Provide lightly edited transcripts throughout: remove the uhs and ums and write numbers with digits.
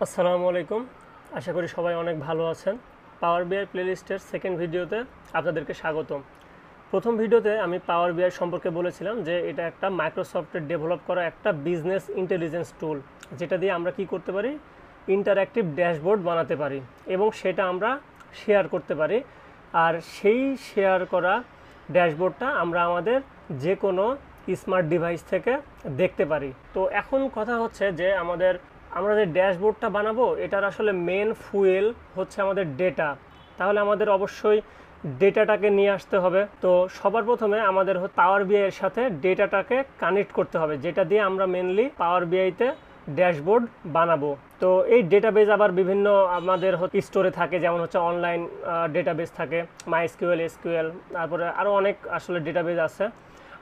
আসসালামু আলাইকুম। আশা করি সবাই অনেক ভালো আছেন। পাওয়ার বিআই প্লেলিস্টের সেকেন্ড ভিডিওতে আপনাদেরকে স্বাগতম। প্রথম ভিডিওতে আমি পাওয়ার বিআই সম্পর্কে বলেছিলাম যে এটা একটা মাইক্রোসফটের ডেভেলপ করা একটা বিজনেস ইন্টেলিজেন্স টুল, যেটা দিয়ে আমরা কি করতে পারি, ইন্টারঅ্যাক্টিভ ড্যাশবোর্ড বানাতে পারি এবং সেটা আমরা শেয়ার করতে পারি। আর সেই শেয়ার করা ড্যাশবোর্ডটা আমরা আমাদের যে কোনো স্মার্ট ডিভাইস থেকে দেখতে পারি। তো এখন কথা হচ্ছে যে আমরা যে ড্যাশবোর্ডটা বানাবো এটার আসলে মেন ফুয়েল হচ্ছে আমাদের ডেটা। তাহলে আমাদের অবশ্যই ডেটাটাকে নিয়ে আসতে হবে। তো সবার প্রথমে আমাদের পাওয়ার বিআই এর সাথে ডেটাটাকে কানেক্ট করতে হবে, যেটা দিয়ে আমরা মেনলি পাওয়ার বিআইতে ড্যাশবোর্ড বানাবো। তো এই ডেটাবেজ আবার বিভিন্ন আমাদের স্টোরে থাকে, যেমন হচ্ছে অনলাইন ডেটাবেজ থাকে, মাইএসকিউএল, এসকিউএল, তারপরে আরও অনেক আসলে ডেটাবেজ আছে।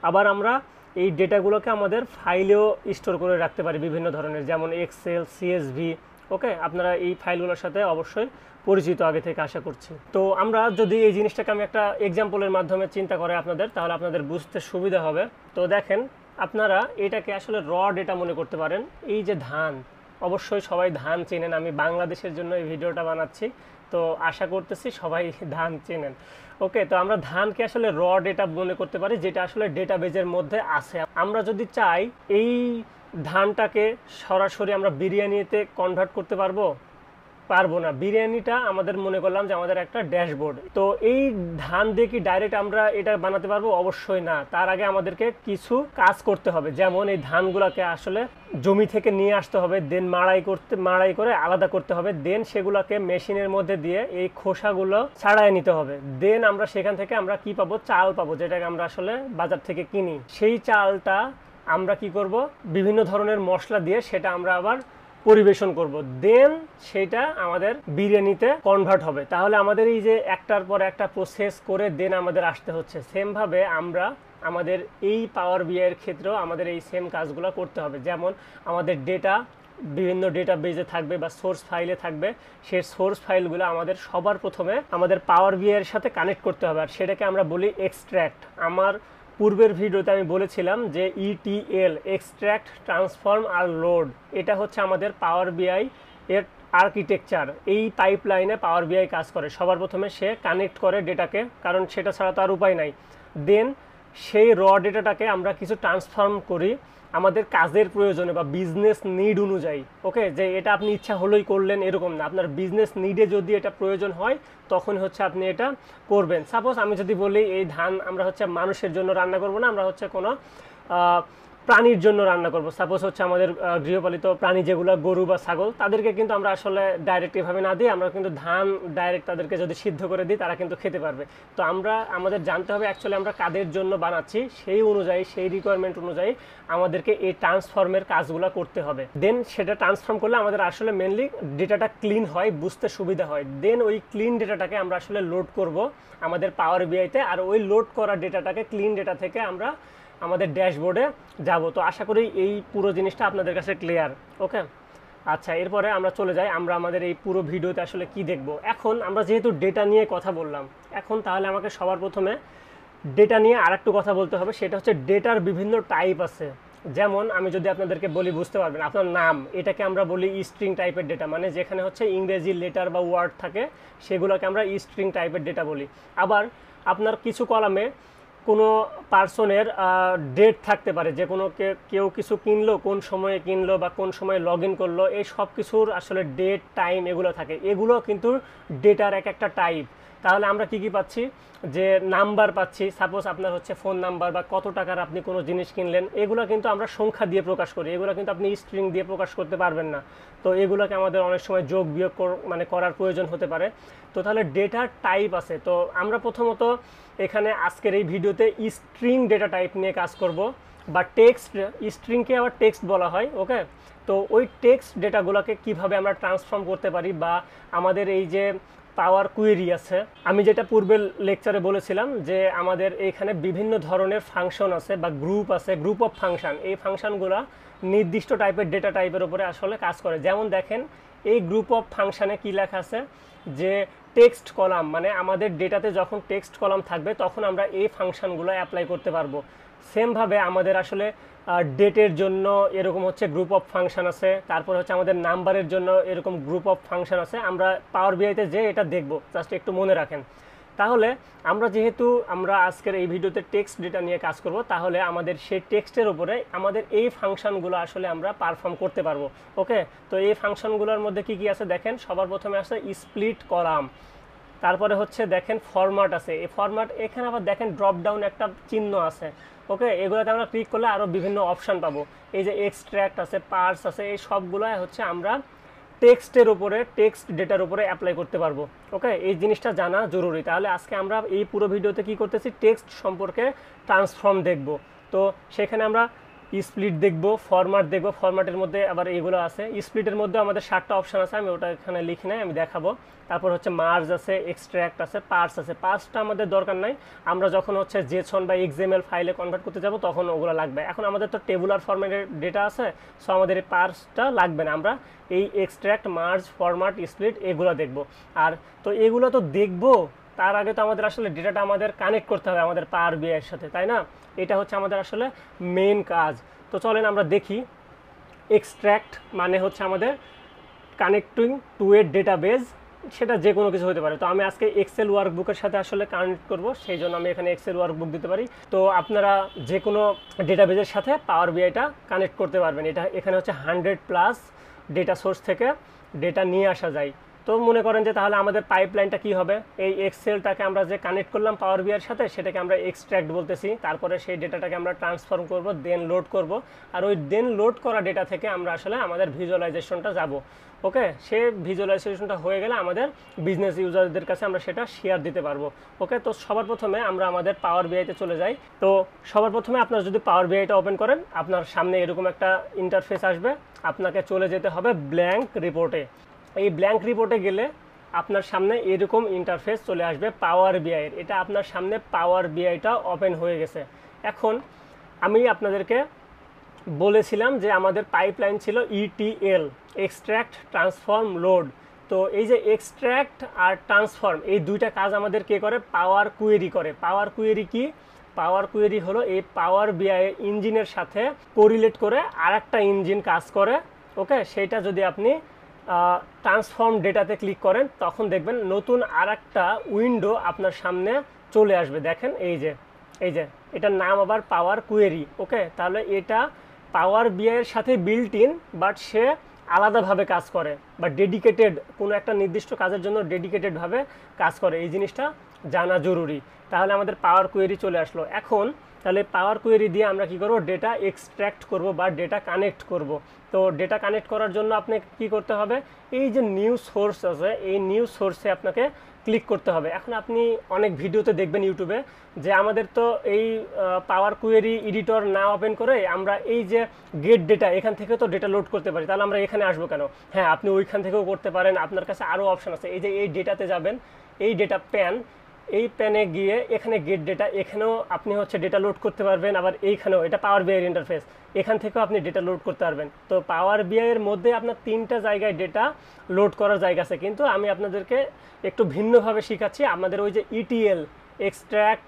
আবার আমরা এই ডেটাগুলোকে আমাদের ফাইলেও স্টোর করে রাখতে পারি বিভিন্ন ধরনের, যেমন এক্সেল, সিএসভি। ওকে, আপনারা এই ফাইলগুলোর সাথে অবশ্যই পরিচিত আগে থেকে আশা করছি। তো আমরা যদি এই জিনিসটাকে আমি একটা এক্সাম্পলের মাধ্যমে চিন্তা করে আপনাদের, তাহলে আপনাদের বুঝতে সুবিধা হবে। তো দেখেন, আপনারা এটাকে আসলে র ডেটা মনে করতে পারেন। এই যে ধান, অবশ্যই সবাই ধান চেনেন, আমি বাংলাদেশের জন্য এই ভিডিওটা বানাচ্ছি, তো আশা করতেছি সবাই ধান চেনেন। ওকে, তো আমরা ধানকে আসলে র ডেটা মনে করতে পারি, যেটা আসলে ডেটাবেজের মধ্যে আছে। আমরা যদি চাই এই ধানটাকে সরাসরি আমরা বিরিয়ানিতে কনভার্ট করতে পারবো না। বিরিয়ানিটা আমাদের মনে করলাম যে আমাদের একটা ড্যাশবোর্ড। তো এই ধান দিয়ে কি ডাইরেক্ট আমরা এটা বানাতে পারবো? অবশ্যই না। তার আগে আমাদেরকে কিছু কাজ করতে হবে, যেমন এই ধানগুলোকে আসলে জমি থেকে নিয়ে আসতে হবে, দেন মাড়াই করে আলাদা করতে হবে, দেন সেগুলোকে মেশিনের মধ্যে দিয়ে এই খোসাগুলো ছাড়াই নিতে হবে। দেন আমরা সেখান থেকে আমরা কি পাবো? চাল পাবো, যেটাকে আমরা আসলে বাজার থেকে কিনি। সেই চালটা আমরা কি করব? বিভিন্ন ধরনের মশলা দিয়ে সেটা আমরা আবার পরিবেশন করব, দেন সেটা আমাদের বিরিয়ানিতে কনভার্ট হবে। তাহলে আমাদের এই যে একটার পর একটা প্রসেস করে দেন আমাদের আসতে হচ্ছে, সেমভাবে আমরা আমাদের এই পাওয়ার বিআই এর ক্ষেত্রেও আমাদের এই সেম কাজগুলো করতে হবে। যেমন আমাদের ডেটা বিভিন্ন ডেটাবেজে থাকবে বা সোর্স ফাইলে থাকবে, সেই সোর্স ফাইলগুলো আমাদের সবার প্রথমে আমাদের পাওয়ার বিআই এর সাথে কানেক্ট করতে হবে, আর সেটাকে আমরা বলি এক্সট্র্যাক্ট। আমার পূর্বের ভিডিওতে আমি বলেছিলাম যে ইটিএল, এক্সট্র্যাক্ট, ট্রান্সফর্ম আর লোড, এটা হচ্ছে আমাদের পাওয়ার বিআই এর আর্কিটেকচার। এই পাইপলাইনে পাওয়ার বিআই কাজ করে। সবার প্রথমে সে কানেক্ট করে ডেটাকে, কারণ সেটা ছাড়া তো আর উপায় নাই। দেন সেই র ডেটাটাকে আমরা কিছু ট্রান্সফর্ম করি আমাদের কাজের প্রয়োজনে বা বিজনেস নিড অনুযায়ী। ওকে, যে এটা আপনি ইচ্ছা হলেই করলেন এরকম না, আপনার বিজনেস নিডে যদি এটা প্রয়োজন হয় তখন হচ্ছে আপনি এটা করবেন। সাপোজ আমি যদি বলি এই ধান আমরা হচ্ছে মানুষের জন্য রান্না করব না, আমরা হচ্ছে কোনো প্রাণীর জন্য রান্না করব। সাপোজ হচ্ছে আমাদের গৃহপালিত প্রাণী যেগুলো গরু বা ছাগল, তাদেরকে কিন্তু আমরা আসলে ডাইরেক্ট এভাবে না দিই, আমরা কিন্তু ধান ডাইরেক্ট তাদেরকে যদি সিদ্ধ করে দিই তারা কিন্তু খেতে পারবে। তো আমাদের জানতে হবে অ্যাকচুয়ালি আমরা কাদের জন্য বানাচ্ছি, সেই অনুযায়ী সেই রিকোয়ারমেন্ট অনুযায়ী আমাদেরকে এই ট্রান্সফর্মের কাজগুলো করতে হবে। দেন সেটা ট্রান্সফর্ম করলে আমাদের আসলে মেনলি ডেটাটা ক্লিন হয়, বুঝতে সুবিধা হয়। দেন ওই ক্লিন ডেটাটাকে আমরা আসলে লোড করব আমাদের পাওয়ার বিআইতে, আর ওই লোড করা ডেটাটাকে ক্লিন ডেটা থেকে আমরা আমাদের ড্যাশবোর্ডে যাব। তো আশা করি এই পুরো জিনিসটা আপনাদের কাছে ক্লিয়ার। ওকে, আচ্ছা, এরপরে আমরা চলে যাই আমরা আমাদের এই পুরো ভিডিওতে আসলে কি দেখব। এখন আমরা যেহেতু ডেটা নিয়ে কথা বললাম, এখন তাহলে আমাকে সবার প্রথমে ডেটা নিয়ে আরেকটু কথা বলতে হবে। সেটা হচ্ছে ডেটার বিভিন্ন টাইপ আছে। যেমন আমি যদি আপনাদেরকে বলি, বুঝতে পারবেন, আপনার নাম, এটাকে আমরা বলি স্ট্রিং টাইপের ডেটা, মানে যেখানে হচ্ছে ইংরেজি লেটার বা ওয়ার্ড থাকে সেগুলোকে আমরা স্ট্রিং টাইপের ডেটা বলি। আবার আপনার কিছু কলামে কোনো পার্সনের ডেট থাকতে পারে, যে কোনো কেউ কিছু কিনলো, কোন সময়ে কিনলো বা কোন সময়ে লগ ইন করলো, এই সব কিছুর আসলে ডেট, টাইম এগুলো থাকে। এগুলো কিন্তু ডেটার এক একটা টাইপ। তাহলে আমরা কি পাচ্ছি? যে নাম্বার পাচ্ছি, সাপোজ আপনার হচ্ছে ফোন নাম্বার বা কত টাকার আপনি কোনো জিনিস কিনলেন, এগুলো কিন্তু আমরা সংখ্যা দিয়ে প্রকাশ করি, এগুলো কিন্তু আপনি স্ট্রিং দিয়ে প্রকাশ করতে পারবেন না। তো এগুলোকে আমাদের অনেক সময় যোগ বিয়োগ করার প্রয়োজন হতে পারে। তো তাহলে ডেটার টাইপ আছে। তো আমরা প্রথমত এখানে আজকের এই ভিডিওতে স্ট্রিং ডেটা টাইপ নিয়ে কাজ করব, বা টেক্সট, স্ট্রিংকে আবার টেক্সট বলা হয়। ওকে, তো ওই টেক্সট ডেটাগুলোকে কিভাবে আমরা ট্রান্সফর্ম করতে পারি, বা আমাদের এই যে পাওয়ার কুয়েরি আছে, আমি যেটা পূর্বের লেকচারে বলেছিলাম যে আমাদের এইখানে বিভিন্ন ধরনের ফাংশন আছে বা গ্রুপ আছে, গ্রুপ অফ ফাংশন। এই ফাংশনগুলো নির্দিষ্ট টাইপের ডেটা টাইপের উপরে আসলে কাজ করে। যেমন দেখেন, এই গ্রুপ অফ ফাংশনে কি লেখা আছে যে টেক্সট কলাম, মানে আমাদের ডেটাতে যখন টেক্সট কলাম থাকবে তখন আমরা এই ফাংশনগুলো অ্যাপ্লাই করতে পারবো। সেমভাবে আমাদের আসলে ডেটের জন্য এরকম হচ্ছে গ্রুপ অফ ফাংশন আছে, তারপর হচ্ছে আমাদের নাম্বারের জন্য এরকম গ্রুপ অফ ফাংশন আছে। আমরা পাওয়ার বিআইতে যে এটা দেখব, জাস্ট একটু মনে রাখেন। তাহলে আমরা আজকের এই ভিডিওতে টেক্সট ডেটা নিয়ে কাজ করব, তাহলে আমাদের সেই টেক্সটের উপরে আমাদের এই ফাংশনগুলো আসলে আমরা পারফর্ম করতে পারবো। ওকে, তো এই ফাংশনগুলোর মধ্যে কি কি আছে দেখেন। সবার প্রথমে আছে স্প্লিট কলাম, তারপরে হচ্ছে দেখেন ফরম্যাট আছে। এই ফরম্যাট এখানে আবার দেখেন ড্রপ ডাউন একটা চিহ্ন আছে। ওকে, এগুলোতে আমরা ক্লিক করলে আরও বিভিন্ন অপশান পাবো। এই যে এক্সট্র্যাক্ট আছে, পার্স আছে, এই সবগুলোই হচ্ছে আমরা টেক্সটের উপরে, টেক্সট ডেটার উপরে অ্যাপ্লাই করতে পারবো। ওকে, এই জিনিসটা জানা জরুরি। তাহলে আজকে আমরা এই পুরো ভিডিওতে কি করতেছি, টেক্সট সম্পর্কে ট্রান্সফর্ম দেখব। তো সেখানে আমরা স্প্লিট দেখব, ফরম্যাট দেখব। ফরম্যাটের মধ্যে আবার এগুলো আছে। স্প্লিটের মধ্যে আমাদের 7টা অপশান আছে, আমি ওটা এখানে লিখি নাই, আমি দেখাবো। তারপর হচ্ছে মার্জ আছে, এক্সট্র্যাক্ট আছে, পার্স আছে। পার্সটা আমাদের দরকার নাই, আমরা যখন হচ্ছে জেসন বা এক্সএমএল ফাইলে কনভার্ট করতে যাব তখন ওগুলো লাগবে। এখন আমাদের তো টেবুলার ফরম্যাটের ডেটা আছে, সো আমাদের এই পার্সটা লাগবে না। আমরা এই এক্সট্র্যাক্ট, মার্জ, ফরম্যাট, স্প্লিট এগুলো দেখব। আর তো এগুলো তো দেখবো, তার আগে তো আমাদের আসলে ডেটাটা আমাদের কানেক্ট করতে হবে আমাদের পাওয়ার বিআই এর সাথে, তাই না? এটা হচ্ছে আমাদের আসলে মেন কাজ। তো চলেন আমরা দেখি। এক্সট্র্যাক্ট মানে হচ্ছে আমাদের কানেক্টিং টু এ ডেটাবেজ, সেটা যে কোনো কিছু হতে পারে। তো আমি আজকে এক্সেল ওয়ার্কবুকের সাথে আসলে কানেক্ট করব, সেই জন্য আমি এখানে এক্সেল ওয়ার্কবুক দিতে পারি। তো আপনারা যে কোনো ডেটাবেজের সাথে পাওয়ার বিআইটা কানেক্ট করতে পারবেন। এটা এখানে হচ্ছে 100+ ডেটা সোর্স থেকে ডেটা নিয়ে আসা যায়। তো মনে করেন যে তাহলে আমাদের পাইপলাইনটা কি হবে, এই এক্সেলটাকে আমরা যে কানেক্ট করলাম পাওয়ার বিআইয়ের সাথে, সেটাকে আমরা এক্সট্র্যাক্ট বলতেছি। তারপরে সেই ডেটাটাকে আমরা ট্রান্সফর্ম করব, দেন লোড করব। আর ওই দেন লোড করা ডেটা থেকে আমরা আসলে আমাদের ভিজুয়ালাইজেশনটা যাব। ওকে, সে ভিজুয়ালাইজেশনটা হয়ে গেলে আমাদের বিজনেস ইউজারদের কাছে আমরা সেটা শেয়ার দিতে পারবো। ওকে, তো সবার প্রথমে আমরা আমাদের পাওয়ার বিআইতে চলে যাই। তো সবার প্রথমে আপনার যদি পাওয়ার বিআইটা ওপেন করেন, আপনার সামনে এরকম একটা ইন্টারফেস আসবে। আপনাকে চলে যেতে হবে ব্ল্যাঙ্ক রিপোর্টে। এই ব্ল্যাঙ্ক রিপোর্টে গেলে আপনার সামনে এরকম ইন্টারফেস চলে আসবে পাওয়ার বিআইয়ের। এটা আপনার সামনে পাওয়ার বিআইটা ওপেন হয়ে গেছে। এখন আমি আপনাদেরকে বলেছিলাম যে আমাদের পাইপলাইন ছিল ইটিএল, এক্সট্র্যাক্ট, ট্রান্সফর্ম, লোড। তো এই যে এক্সট্র্যাক্ট আর ট্রান্সফর্ম, এই দুইটা কাজ আমাদের কে করে, পাওয়ার কুয়েরি করে। পাওয়ার কুয়েরি কি? পাওয়ার কুয়েরি হলো এই পাওয়ার বিআই ইঞ্জিনের সাথে কোরিলেট করে আরেকটা ইঞ্জিন কাজ করে। ওকে, সেইটা যদি আপনি ট্রান্সফর্ম ডেটাতে ক্লিক করেন, তখন দেখবেন নতুন আরেকটা উইন্ডো আপনার সামনে চলে আসবে। দেখেন এই যে এটার নাম আবার পাওয়ার কুয়েরি। ওকে, তাহলে এটা পাওয়ার বিআইয়ের সাথে বিল্ট ইন, বাট সে আলাদাভাবে কাজ করে, বা ডেডিকেটেড কোনো একটা নির্দিষ্ট কাজের জন্য ডেডিকেটেডভাবে কাজ করে। এই জিনিসটা জানা জরুরি। তাহলে আমাদের পাওয়ার কুয়েরি চলে আসলো। এখন তাহলে পাওয়ার কুয়েরি দিয়ে আমরা কি করব, ডেটা এক্সট্র্যাক্ট করব বা ডেটা কানেক্ট করব। তো ডেটা কানেক্ট করার জন্য আপনাকে কি করতে হবে, এই যে নিউ সোর্স আছে, এই নিউ সোর্সে আপনাকে ক্লিক করতে হবে। এখন আপনি অনেক ভিডিওতে দেখবেন ইউটিউবে যে আমাদের তো এই পাওয়ার কুয়েরি এডিটর না ওপেন করে আমরা এই যে গেট ডেটা, এখান থেকে তো ডেটা লোড করতে পারি, তাহলে আমরা এখানে আসবো কেন? হ্যাঁ, আপনি ওইখান থেকেও করতে পারেন, আপনার কাছে আরও অপশান আছে। এই যে এই ডেটাতে যাবেন, এই ডেটা প্যান, এই প্যানে গিয়ে এখানে গেট ডেটা, এখানেও আপনি হচ্ছে ডেটা লোড করতে পারবেন। আবার এইখানেও, এটা পাওয়ার বিআই ইন্টারফেস, এখান থেকেও আপনি ডেটা লোড করতে পারবেন। তো পাওয়ার বিআইয়ের মধ্যে আপনার 3টা জায়গায় ডেটা লোড করার জায়গা আছে, কিন্তু আমি আপনাদেরকে একটু ভিন্নভাবে শেখাচ্ছি। আমাদের ওই যে ইটিএল, এক্সট্র্যাক্ট,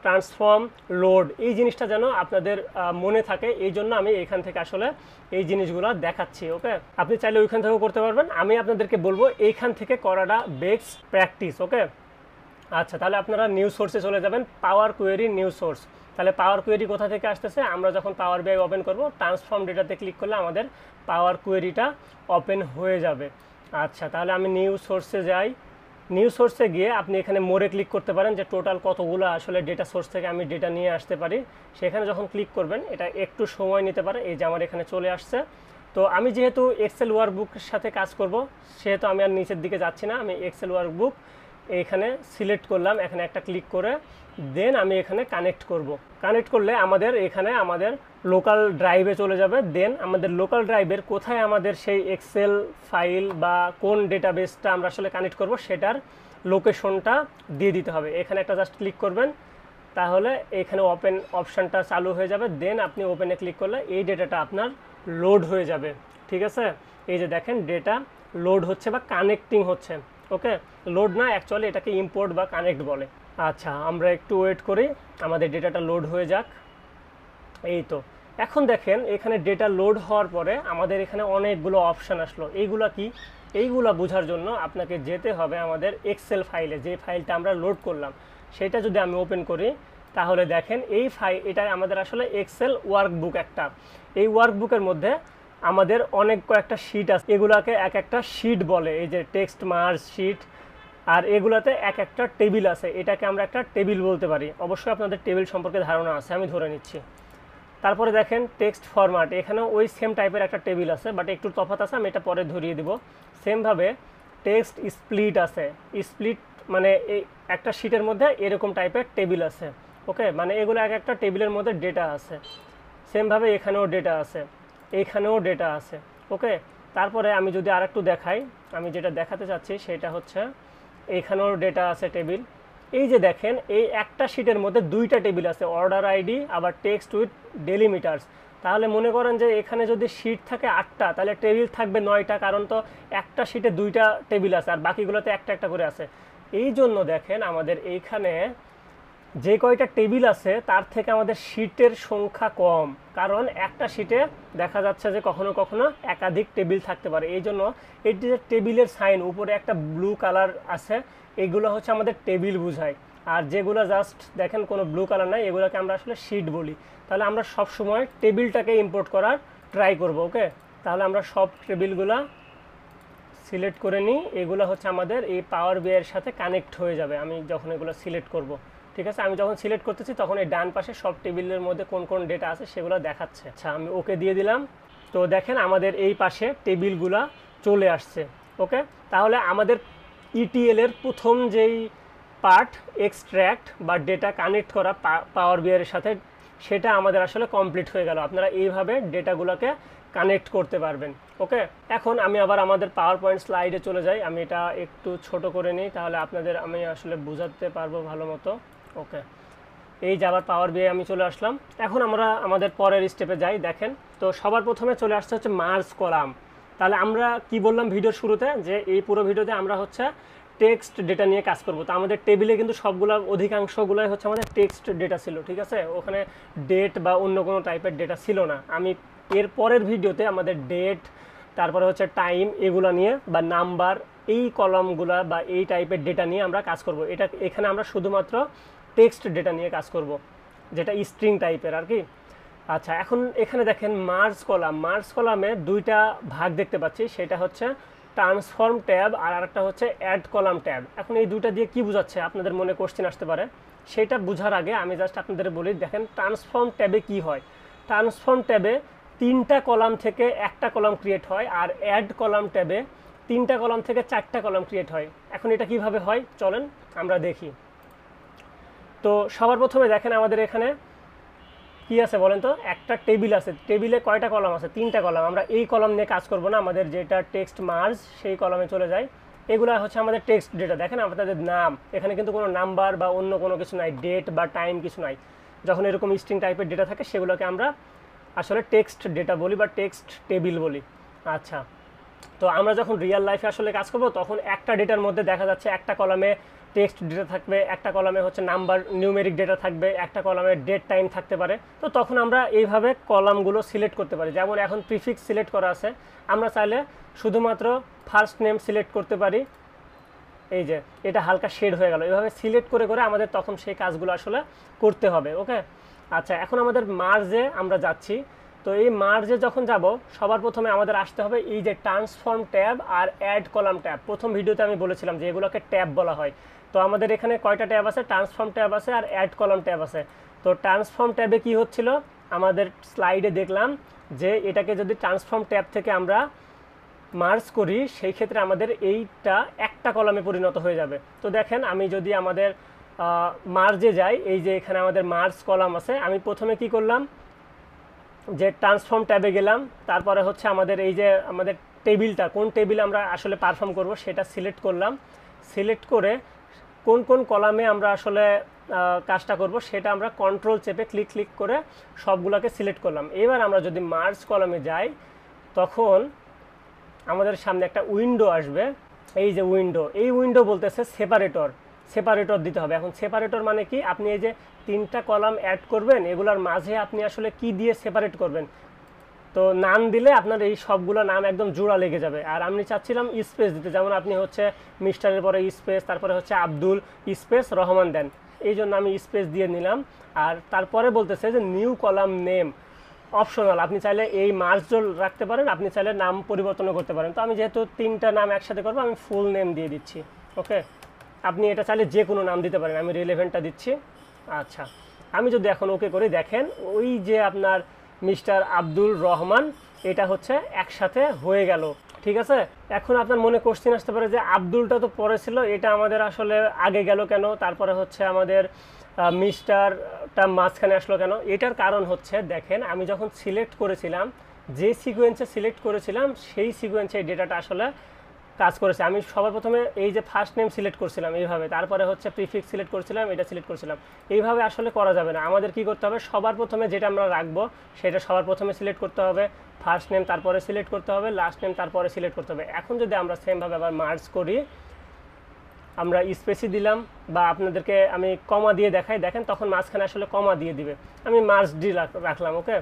ট্রান্সফর্ম, লোড, এই জিনিসটা যেন আপনাদের মনে থাকে, এই জন্য আমি এখান থেকে আসলে এই জিনিসগুলো দেখাচ্ছি। ওকে, আপনি চাইলে ওইখান থেকেও করতে পারবেন, আমি আপনাদেরকে বলবো এইখান থেকে করাটা বেস্ট প্র্যাকটিস। ওকে, আচ্ছা, তাহলে আপনারা নিউ সোর্সে চলে যাবেন, পাওয়ার কুয়েরি নিউ সোর্স। তাহলে পাওয়ার কুয়েরি কোথা থেকে আসতেছে, আমরা যখন পাওয়ার বিআই ওপেন করব, ট্রান্সফর্ম ডেটাতে ক্লিক করলে আমাদের পাওয়ার কুয়েরিটা ওপেন হয়ে যাবে। আচ্ছা, তাহলে আমি নিউ সোর্সে যাই। নিউ সোর্সে গিয়ে আপনি এখানে মোরে ক্লিক করতে পারেন যে টোটাল কতগুলো আসলে ডেটা সোর্স থেকে আমি ডেটা নিয়ে আসতে পারি। সেখানে যখন ক্লিক করবেন, এটা একটু সময় নিতে পারে। এই যে আমার এখানে চলে আসছে। তো আমি যেহেতু এক্সেল ওয়ার্কবুকের সাথে কাজ করব, সেহেতু আমি আর নিচের দিকে যাচ্ছি না, আমি এক্সেল ওয়ার্কবুক এখানে সিলেক্ট করলাম, এখানে একটা ক্লিক করে দেন আমি এখানে কানেক্ট করব। কানেক্ট করলে আমাদের এখানে আমাদের লোকাল ড্রাইভে চলে যাবে। দেন আমাদের লোকাল ড্রাইভের কোথায় আমাদের সেই এক্সেল ফাইল বা কোন ডেটাবেসটা আমরা আসলে কানেক্ট করব, সেটার লোকেশনটা দিয়ে দিতে হবে। এখানে একটা জাস্ট ক্লিক করবেন, তাহলে এখানে ওপেন অপশানটা চালু হয়ে যাবে। দেন আপনি ওপেনে ক্লিক করলে এই ডেটাটা আপনার লোড হয়ে যাবে। ঠিক আছে, এই যে দেখেন ডেটা লোড হচ্ছে বা কানেক্টিং হচ্ছে। ওকে, লোড না, অ্যাকচুয়ালি এটাকে ইম্পোর্ট বা কানেক্ট বলে। আচ্ছা, আমরা একটু ওয়েট করি, আমাদের ডেটাটা লোড হয়ে যাক। এই তো এখন দেখেন এখানে ডেটা লোড হওয়ার পরে আমাদের এখানে অনেকগুলো অপশান আসলো। এইগুলা কি? এইগুলা বোঝার জন্য আপনাকে যেতে হবে আমাদের এক্সেল ফাইলে, যে ফাইলটা আমরা লোড করলাম সেটা যদি আমি ওপেন করি তাহলে দেখেন এই এটা আমাদের আসলে এক্সেল ওয়ার্কবুক একটা। এই ওয়ার্কবুকের মধ্যে আমাদের অনেক কয়েকটা শিট আছে, এগুলাকে এক একটা শিট বলে, এই যে টেক্সট মার্জ শিট, আর এগুলাতে এক একটা টেবিল আছে, এটাকে আমরা একটা টেবিল বলতে পারি। অবশ্যই আপনাদের টেবিল সম্পর্কে ধারণা আছে, আমি ধরে নিচ্ছি। তারপরে দেখেন টেক্সট ফরম্যাট, এখানেও ওই সেম টাইপের একটা টেবিল আছে, বাট একটু তফাৎ আছে, আমি এটা পরে ধরিয়ে দিব। সেমভাবে টেক্সট স্প্লিট আছে, স্প্লিট মানে এই একটা শিটের মধ্যে এরকম টাইপের টেবিল আছে। ওকে, মানে এগুলো এক একটা টেবিলের মধ্যে ডেটা আছে। সেমভাবে এখানেও ডেটা আছে, এইখানেও ডেটা আছে। ওকে, তারপরে আমি যদি আর একটু দেখাই, আমি যেটা দেখাতে চাচ্ছি সেটা হচ্ছে এইখানেও ডেটা আছে টেবিল। এই যে দেখেন এই একটা শিটের মধ্যে দুইটা টেবিল আছে, অর্ডার আইডি আবার টেক্সট উইথ ডেলিমিটার্স। তাহলে মনে করেন যে এখানে যদি শিট থাকে 8টা, তাহলে টেবিল থাকবে 9টা, কারণ তো একটা শিটে দুইটা টেবিল আছে আর বাকিগুলোতে একটা একটা করে আছে। এই জন্য দেখেন আমাদের এইখানে যে কয়টা টেবিল আছে তার থেকে আমাদের শিটের সংখ্যা কম, কারণ একটা শিটে দেখা যাচ্ছে যে কখনো কখনো একাধিক টেবিল থাকতে পারে। এই জন্য এই যে টেবিলের সাইন উপরে একটা ব্লু কালার আছে, এগুলো হচ্ছে আমাদের টেবিল বোঝায়। আর যেগুলো জাস্ট দেখেন কোনো ব্লু কালার নাই, এগুলোকে আমরা আসলে শিট বলি। তাহলে আমরা সব সময় টেবিলটাকে ইম্পোর্ট করার ট্রাই করব। ওকে, তাহলে আমরা সব টেবিলগুলা সিলেক্ট করে নিই। এগুলো হচ্ছে আমাদের এই পাওয়ার BI এর সাথে কানেক্ট হয়ে যাবে আমি যখন এগুলো সিলেক্ট করব। ঠিক আছে, আমি যখন সিলেক্ট করতেছি তখন এই ডান পাশে সব টেবিলের মধ্যে কোন কোন ডেটা আছে সেগুলো দেখাচ্ছে। আচ্ছা, আমি ওকে দিয়ে দিলাম। তো দেখেন আমাদের এই পাশে টেবিলগুলা চলে আসছে। ওকে, তাহলে আমাদের ETL এর প্রথম যেই পার্ট, এক্সট্র্যাক্ট বা ডেটা কানেক্ট করা পাওয়ার BI এর সাথে, সেটা আমাদের আসলে কমপ্লিট হয়ে গেল। আপনারা এইভাবে ডেটাগুলোকে কানেক্ট করতে পারবেন। ওকে, এখন আমি আবার আমাদের পাওয়ার পয়েন্ট স্লাইডে চলে যাই। আমি এটা একটু ছোট করে নিই, তাহলে আপনাদের আমি আসলে বোঝাতে পারবো ভালো মতো। ওকে, এই যে আবার পাওয়ার BI আমি চলে আসলাম। এখন আমরা আমাদের পরের স্টেপে যাই। দেখেন, তো সবার প্রথমে চলে আসছে হচ্ছে মার্জ কলাম। তাহলে আমরা কি বললাম ভিডিওর শুরুতে, যে এই পুরো ভিডিওতে আমরা হচ্ছে টেক্সট ডেটা নিয়ে কাজ করব। তো আমাদের টেবিলে কিন্তু সবগুলো অধিকাংশগুলোই হচ্ছে আমাদের টেক্সট ডেটা ছিল। ঠিক আছে, ওখানে ডেট বা অন্য কোনো টাইপের ডেটা ছিল না। আমি এর পরের ভিডিওতে আমাদের ডেট, তারপরে হচ্ছে টাইম, এগুলো নিয়ে বা নাম্বার, এই কলামগুলা বা এই টাইপের ডেটা নিয়ে আমরা কাজ করব। এখানে আমরা শুধুমাত্র টেক্সট ডেটা নিয়ে কাজ করব, যেটা স্ট্রিং টাইপের আর কি। আচ্ছা, এখন এখানে দেখেন মার্জ কলাম। মার্জ কলামে দুইটা ভাগ দেখতে পাচ্ছি, সেটা হচ্ছে ট্রান্সফর্ম ট্যাব আর আরেকটা হচ্ছে অ্যাড কলাম ট্যাব। এখন এই দুইটা দিয়ে কি বোঝাচ্ছে আপনাদের মনে কোশ্চেন আসতে পারে। সেটা বোঝার আগে আমি জাস্ট আপনাদের বলি, দেখেন ট্রান্সফর্ম ট্যাবে কি হয়। ট্রান্সফর্ম ট্যাবে 3টা কলাম থেকে একটা কলাম ক্রিয়েট হয়, আর অ্যাড কলাম ট্যাবে 3টা কলাম থেকে 4টা কলাম ক্রিয়েট হয়। এখন এটা কিভাবে হয় চলেন আমরা দেখি। তো সবার প্রথমে দেখেন আমাদের এখানে কি আছে বলেন তো, একটা টেবিল আছে। টেবিলে কয়টা কলাম আছে? 3টা কলাম। আমরা এই কলাম নিয়ে কাজ করব না, আমাদের যেটা টেক্সট মার্জ সেই কলামে চলে যাই। এগুলো হচ্ছে আমাদের টেক্সট ডেটা। দেখেন আপনাদের নাম, এখানে কিন্তু কোনো নাম্বার বা অন্য কোনো কিছু নাই, ডেট বা টাইম কিছু নাই। যখন এরকম স্ট্রিং টাইপের ডেটা থাকে সেগুলোকে আমরা আসলে টেক্সট ডেটা বলি বা টেক্সট টেবিল বলি। আচ্ছা, তো আমরা যখন রিয়েল লাইফে আসলে কাজ করব তখন একটা ডেটার মধ্যে দেখা যাচ্ছে একটা কলামে টেক্সট ডেটা থাকবে, একটা কলামে হচ্ছে নাম্বার নিউমেরিক ডেটা থাকবে, একটা কলামে ডেট টাইম থাকতে পারে। তো তখন আমরা এইভাবে কলামগুলো সিলেক্ট করতে পারি। যেমন এখন প্রিফিক্স সিলেক্ট করা আছে, আমরা চাইলে শুধুমাত্র ফার্স্ট নেম সিলেক্ট করতে পারি। এই যে এটা হালকা শেড হয়ে গেল, এভাবে সিলেক্ট করে করে আমাদের তখন সেই কাজগুলো আসলে করতে হবে। ওকে, আচ্ছা, এখন আমাদের মার্জে আমরা যাচ্ছি। তো এই মার্জে যখন যাব সবার প্রথমে আমাদের আসতে হবে এই যে ট্রান্সফর্ম ট্যাব আর অ্যাড কলাম ট্যাব। প্রথম ভিডিওতে আমি বলেছিলাম যে এগুলোকে ট্যাব বলা হয়। তো আমাদের এখানে কয়টা ট্যাব আছে? ট্রান্সফর্ম ট্যাব আছে আর অ্যাড কলাম ট্যাব আছে। তো ট্রান্সফর্ম ট্যাবে কি হচ্ছিল, আমাদের স্লাইডে দেখলাম যে এটাকে যদি ট্রান্সফর্ম ট্যাব থেকে আমরা মার্জ করি সেই ক্ষেত্রে আমাদের এইটা একটা কলামে পরিণত হয়ে যাবে। তো দেখেন আমি যদি আমাদের মার্জে যাই, এই যে এখানে আমাদের মার্জ কলাম আছে, আমি প্রথমে কি করলাম যে ট্রান্সফর্ম ট্যাবে গেলাম, তারপরে হচ্ছে আমাদের এই যে আমাদের টেবিলটা, কোন টেবিল আমরা আসলে পারফর্ম করব সেটা সিলেক্ট করলাম। সিলেক্ট করে কোন কোন কলামে আমরা আসলে কাজটা করব সেটা আমরা কন্ট্রোল চেপে ক্লিক করে সবগুলোকে সিলেক্ট করলাম। এবার আমরা যদি মার্জ কলামে যাই তখন আমাদের সামনে একটা উইন্ডো আসবে। এই যে উইন্ডো, এই উইন্ডো বলতেছে সেপারেটর। সেপারেটর দিতে হবে। এখন সেপারেটর মানে কি, আপনি এই যে 3টা কলাম অ্যাড করবেন, এগুলোর মাঝে আপনি আসলে কি দিয়ে সেপারেট করবেন। তো নাম দিলে আপনার এই সবগুলো নাম একদম জোড়া লেগে যাবে। আর আমি চাচ্ছিলাম স্পেস দিতে, যেমন আপনি হচ্ছে মিস্টারের পরে স্পেস, তারপরে হচ্ছে আব্দুল স্পেস রহমান দেন, এই জন্য আমি স্পেস দিয়ে নিলাম। আর তারপরে বলতেছে যে নিউ কলাম নেম অপশনাল, আপনি চাইলে এই মার্জ রাখতে পারেন, আপনি চাইলে নাম পরিবর্তনও করতে পারেন। তো আমি যেহেতু 3টা নাম একসাথে করবো, আমি ফুল নেম দিয়ে দিচ্ছি। ওকে, আপনি এটা চাইলে যে কোনো নাম দিতে পারেন, আমি রিলেভেন্টটা দিচ্ছি। আচ্ছা, আমি যদি এখন ওকে করি, দেখেন ওই যে আপনার মিস্টার আব্দুল রহমান এটা হচ্ছে একসাথে হয়ে গেল। ঠিক আছে, এখন আপনার মনে কোশ্চেন আসতে পারে যে আব্দুলটা তো পরে ছিল, এটা আমাদের আসলে আগে গেল কেন, তারপরে হচ্ছে আমাদের মিস্টারটা মাঝখানে আসলো কেন। এটার কারণ হচ্ছে, দেখেন আমি যখন সিলেক্ট করেছিলাম, যে সিকোয়েন্সে সিলেক্ট করেছিলাম সেই সিকোয়েন্সে এই ডেটাটা আসলে কাজ করেছে। আমি সবার প্রথমে এই যে ফার্স্ট নেম সিলেক্ট করছিলাম এইভাবে, তারপরে হচ্ছে প্রিফিক্স সিলেক্ট করছিলাম, এটা সিলেক্ট করছিলাম, এইভাবে আসলে করা যাবে না। আমাদের কি করতে হবে, সবার প্রথমে যেটা আমরা রাখবো সেটা সবার প্রথমে সিলেক্ট করতে হবে, ফার্স্ট নেম তারপরে সিলেক্ট করতে হবে, লাস্ট নেম তারপরে সিলেক্ট করতে হবে। এখন যদি আমরা সেমভাবে আবার মার্জ করি, আমরা স্পেসই দিলাম, বা আপনাদেরকে আমি কমা দিয়ে দেখাই, দেখেন তখন মাঝখানে আসলে কমা দিয়ে দিবে, আমি মার্জ ডি রাখলাম। ওকে,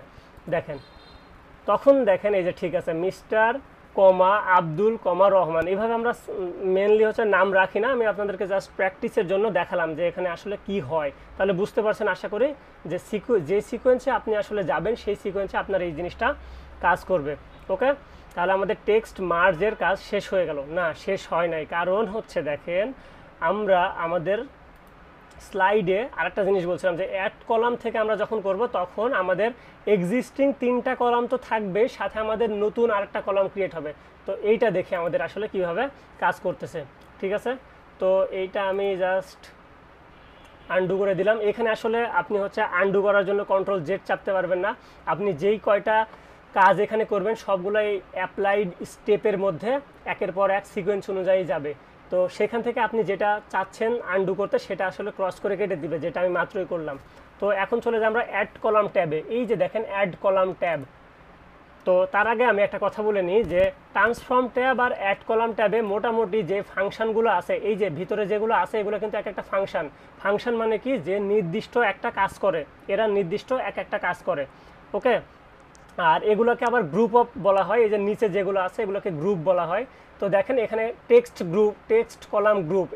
দেখেন তখন দেখেন এই যে ঠিক আছে, মিস্টার কমা আব্দুল কমা রহমান, এইভাবে আমরা মেনলি হচ্ছে নাম রাখি না। আমি আপনাদেরকে জাস্ট প্র্যাকটিসের জন্য দেখালাম যে এখানে আসলে কি হয়। তাহলে বুঝতে পারছেন আশা করি যে যে সিকোয়েন্সে আপনি আসলে যাবেন সেই সিকোয়েন্সে আপনার এই জিনিসটা কাজ করবে। ওকে, তাহলে আমাদের টেক্সট মার্জের কাজ শেষ হয়ে গেল না? শেষ হয় নাই, কারণ হচ্ছে দেখেন আমরা আমাদের স্লাইডে আরেকটা জিনিস বলছিলাম যে অ্যাড কলাম থেকে আমরা যখন করব তখন আমাদের এক্সিস্টিং 3টা কলাম তো থাকবে, সাথে আমাদের নতুন আরেকটা কলাম ক্রিয়েট হবে। তো এইটা দেখে আমাদের আসলে কিভাবে কাজ করতেছে। ঠিক আছে, তো এইটা আমি জাস্ট আনডু করে দিলাম। এখানে আসলে আপনি হচ্ছে আনডু করার জন্য কন্ট্রোল জেড চাপতে পারবেন না, আপনি যেই কয়টা কাজ এখানে করবেন সবগুলাই অ্যাপ্লাইড স্টেপের মধ্যে একের পর এক সিকোয়েন্স অনুযায়ী যাবে। তো সেখান থেকে আপনি যেটা চাচ্ছেন আনডু করতে সেটা আসলে ক্রস করে কেটে দিবে, যেটা আমি মাত্রই করলাম। তো এখন চলে যাই আমরা অ্যাড কলাম ট্যাবে। এই যে দেখেন অ্যাড কলাম ট্যাব। তো তার আগে আমি একটা কথা বলে নিই যে ট্রান্সফর্ম ট্যাব আর অ্যাড কলাম ট্যাবে মোটামুটি যে ফাংশনগুলো আছে, এই যে ভিতরে যেগুলো আছে এগুলো কিন্তু এক একটা ফাংশন। ফাংশন মানে কি, যে নির্দিষ্ট একটা কাজ করে, এরা নির্দিষ্ট এক একটা কাজ করে। ওকে, আর এগুলোকে আবার গ্রুপ অফ বলা হয়, এই যে নিচে যেগুলো আছে এগুলোকে গ্রুপ বলা হয়। তো দেখেন এখানে text group, text column group,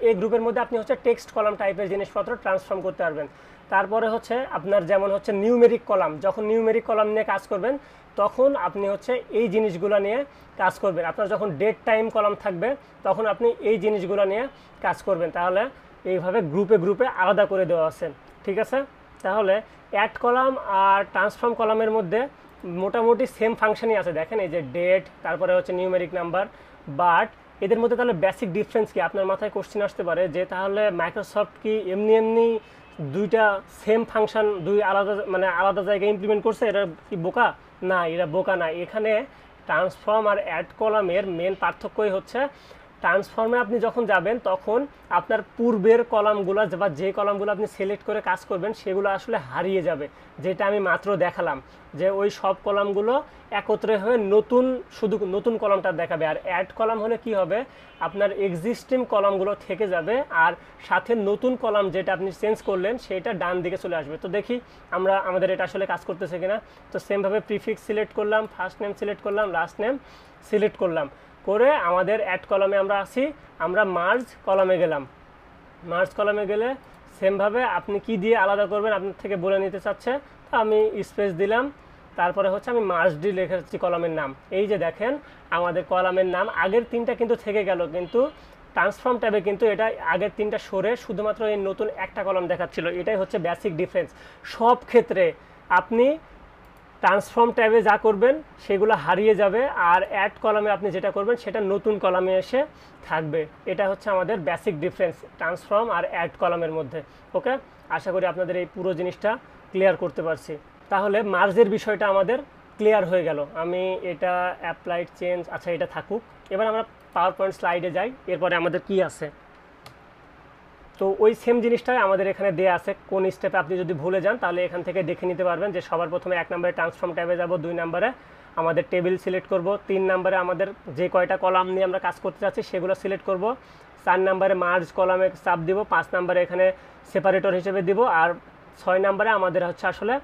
এই গ্রুপের মধ্যে আপনি হচ্ছে টেক্সট কলাম টাইপের জিনিসপত্র ট্রান্সফর্ম করতে পারবেন। তারপরে হচ্ছে আপনার যেমন হচ্ছে নিউমেরিক কলাম, যখন নিউমেরিক কলাম নিয়ে কাজ করবেন তখন আপনি হচ্ছে এই জিনিসগুলো নিয়ে কাজ করবেন। আপনার যখন ডেট টাইম কলাম থাকবে তখন আপনি এই জিনিসগুলো নিয়ে কাজ করবেন। তাহলে এইভাবে গ্রুপে গ্রুপে আলাদা করে দেওয়া আছে। ঠিক আছে, তাহলে অ্যাড কলাম আর ট্রান্সফর্ম কলামের মধ্যে মোটামুটি সেম ফাংশনই আছে। দেখেন এই যে ডেট, তারপরে হচ্ছে নিউমেরিক নাম্বার, বাট এদের মধ্যে তাহলে বেসিক ডিফারেন্স কি? আপনার মাথায় কোশ্চেন আসতে পারে যে তাহলে মাইক্রোসফট কি এমনি এমনি দুইটা সেম ফাংশন দুই আলাদা মানে আলাদা জায়গায় ইমপ্লিমেন্ট করছে? এরা কি বোকা? না, এরা বোকা না। এখানে ট্রান্সফর্ম আর অ্যাড কলামের মেন পার্থক্যই হচ্ছে ট্রান্সফর্মে আপনি যখন যাবেন তখন আপনার পূর্বের কলামগুলো বা যে কলামগুলো আপনি সিলেক্ট করে কাজ করবেন সেগুলো আসলে হারিয়ে যাবে, যেটা আমি মাত্র দেখালাম যে ওই সব কলামগুলো একত্রে হয়ে নতুন শুধু নতুন কলামটা দেখাবে। আর অ্যাড কলাম হলে কি হবে, আপনার এক্সিস্টিং কলামগুলো থেকে যাবে আর সাথে নতুন কলাম যেটা আপনি চেঞ্জ করলেন সেটা ডান দিকে চলে আসবে। তো দেখি আমাদের এটা আসলে কাজ করতেছে কিনা। তো সেমভাবে প্রিফিক্স সিলেক্ট করলাম, ফার্স্ট নেম সিলেক্ট করলাম, লাস্ট নেম সিলেক্ট করলাম, করে আমাদের অ্যাড কলামে আমরা আসি, আমরা মার্জ কলামে গেলাম। মার্জ কলামে গেলে সেমভাবে আপনি কি দিয়ে আলাদা করবেন আপনার থেকে বলে নিতে চাচ্ছে। তো আমি স্পেস দিলাম, তারপরে হচ্ছে আমি মার্জ ডি লিখেছি কলামের নাম। এই যে দেখেন আমাদের কলামের নাম আগের 3টা কিন্তু থেকে গেল, কিন্তু ট্রান্সফর্ম ট্যাবে কিন্তু এটা আগের 3টা সরে শুধুমাত্র এই নতুন একটা কলাম দেখাচ্ছিল। এটাই হচ্ছে বেসিক ডিফারেন্স। সব ক্ষেত্রে আপনি ট্রান্সফর্ম ট্যাবে যা করবেন সেগুলো হারিয়ে যাবে, আর অ্যাড কলামে আপনি যেটা করবেন সেটা নতুন কলামে এসে থাকবে। এটা হচ্ছে আমাদের বেসিক ডিফারেন্স ট্রান্সফর্ম আর অ্যাড কলামের মধ্যে। ওকে, আশা করি আপনাদের এই পুরো জিনিসটা ক্লিয়ার করতে পারছি। তাহলে মার্জের বিষয়টা আমাদের ক্লিয়ার হয়ে গেল। আমি এটা অ্যাপ্লাইড চেঞ্জ, আচ্ছা এটা থাকুক। এবার আমরা পাওয়ার পয়েন্ট স্লাইডে যাই। এরপরে আমাদের কি আছে, তো ওই সেম জিনিসটাই আমাদের এখানে দেয়া আছে। কোন স্টেপে আপনি যদি ভুলে যান তাহলে এখান থেকে দেখে নিতে পারবেন যে সবার প্রথমে 1 নম্বরে ট্রান্সফর্ম ট্যাবে যাব, 2 নম্বরে আমাদের টেবিল সিলেক্ট করব। 3 নম্বরে আমাদের যে কয়টা কলাম নিয়ে আমরা কাজ করতে চাচ্ছি সেগুলো সিলেক্ট করব। 4 নম্বরে মার্জ কলামে চাপ দিব। 5 নম্বরে এখানে সেপারেটর হিসেবে দিব। আর 6 নম্বরে আমাদের হচ্ছে আসলে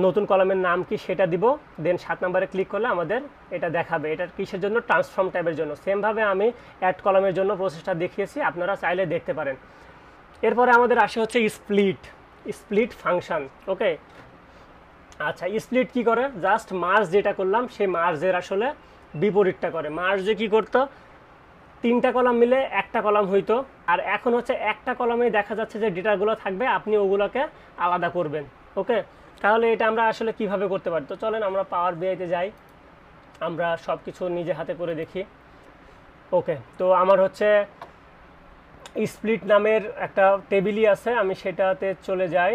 নতুন কলামের নাম কি সেটা দিব। দেন 7 নম্বরে ক্লিক করলে আমাদের এটা দেখাবে। এটা কিসের জন্য? ট্রান্সফর্ম ট্যাবের জন্য। সেমভাবে আমি অ্যাড কলামের জন্য প্রসেসটা দেখিয়েছি, আপনারা চাইলে দেখতে পারেন। এরপরে আমাদের আসে হচ্ছে স্প্লিট ফাংশন। ওকে, আচ্ছা, স্প্লিট কি করে? জাস্ট মার্জ যেটা করলাম সেই মার্জের আসলে বিপরীতটা করে। মার্জে কি করতো? 3টা কলাম মিলে একটা কলাম হইতো, আর এখন হচ্ছে একটা কলামেই দেখা যাচ্ছে যে ডেটাগুলো থাকবে, আপনি ওগুলোকে আলাদা করবেন। ওকে, তাহলে এটা আমরা আসলে কিভাবে করতে পারি? তো চলেন আমরা পাওয়ার বিআইতে যাই, আমরা সব কিছু নিজে হাতে করে দেখি। ওকে, তো আমার হচ্ছে স্প্লিট নামের একটা টেবিলই আছে, আমি সেটাতে চলে যাই,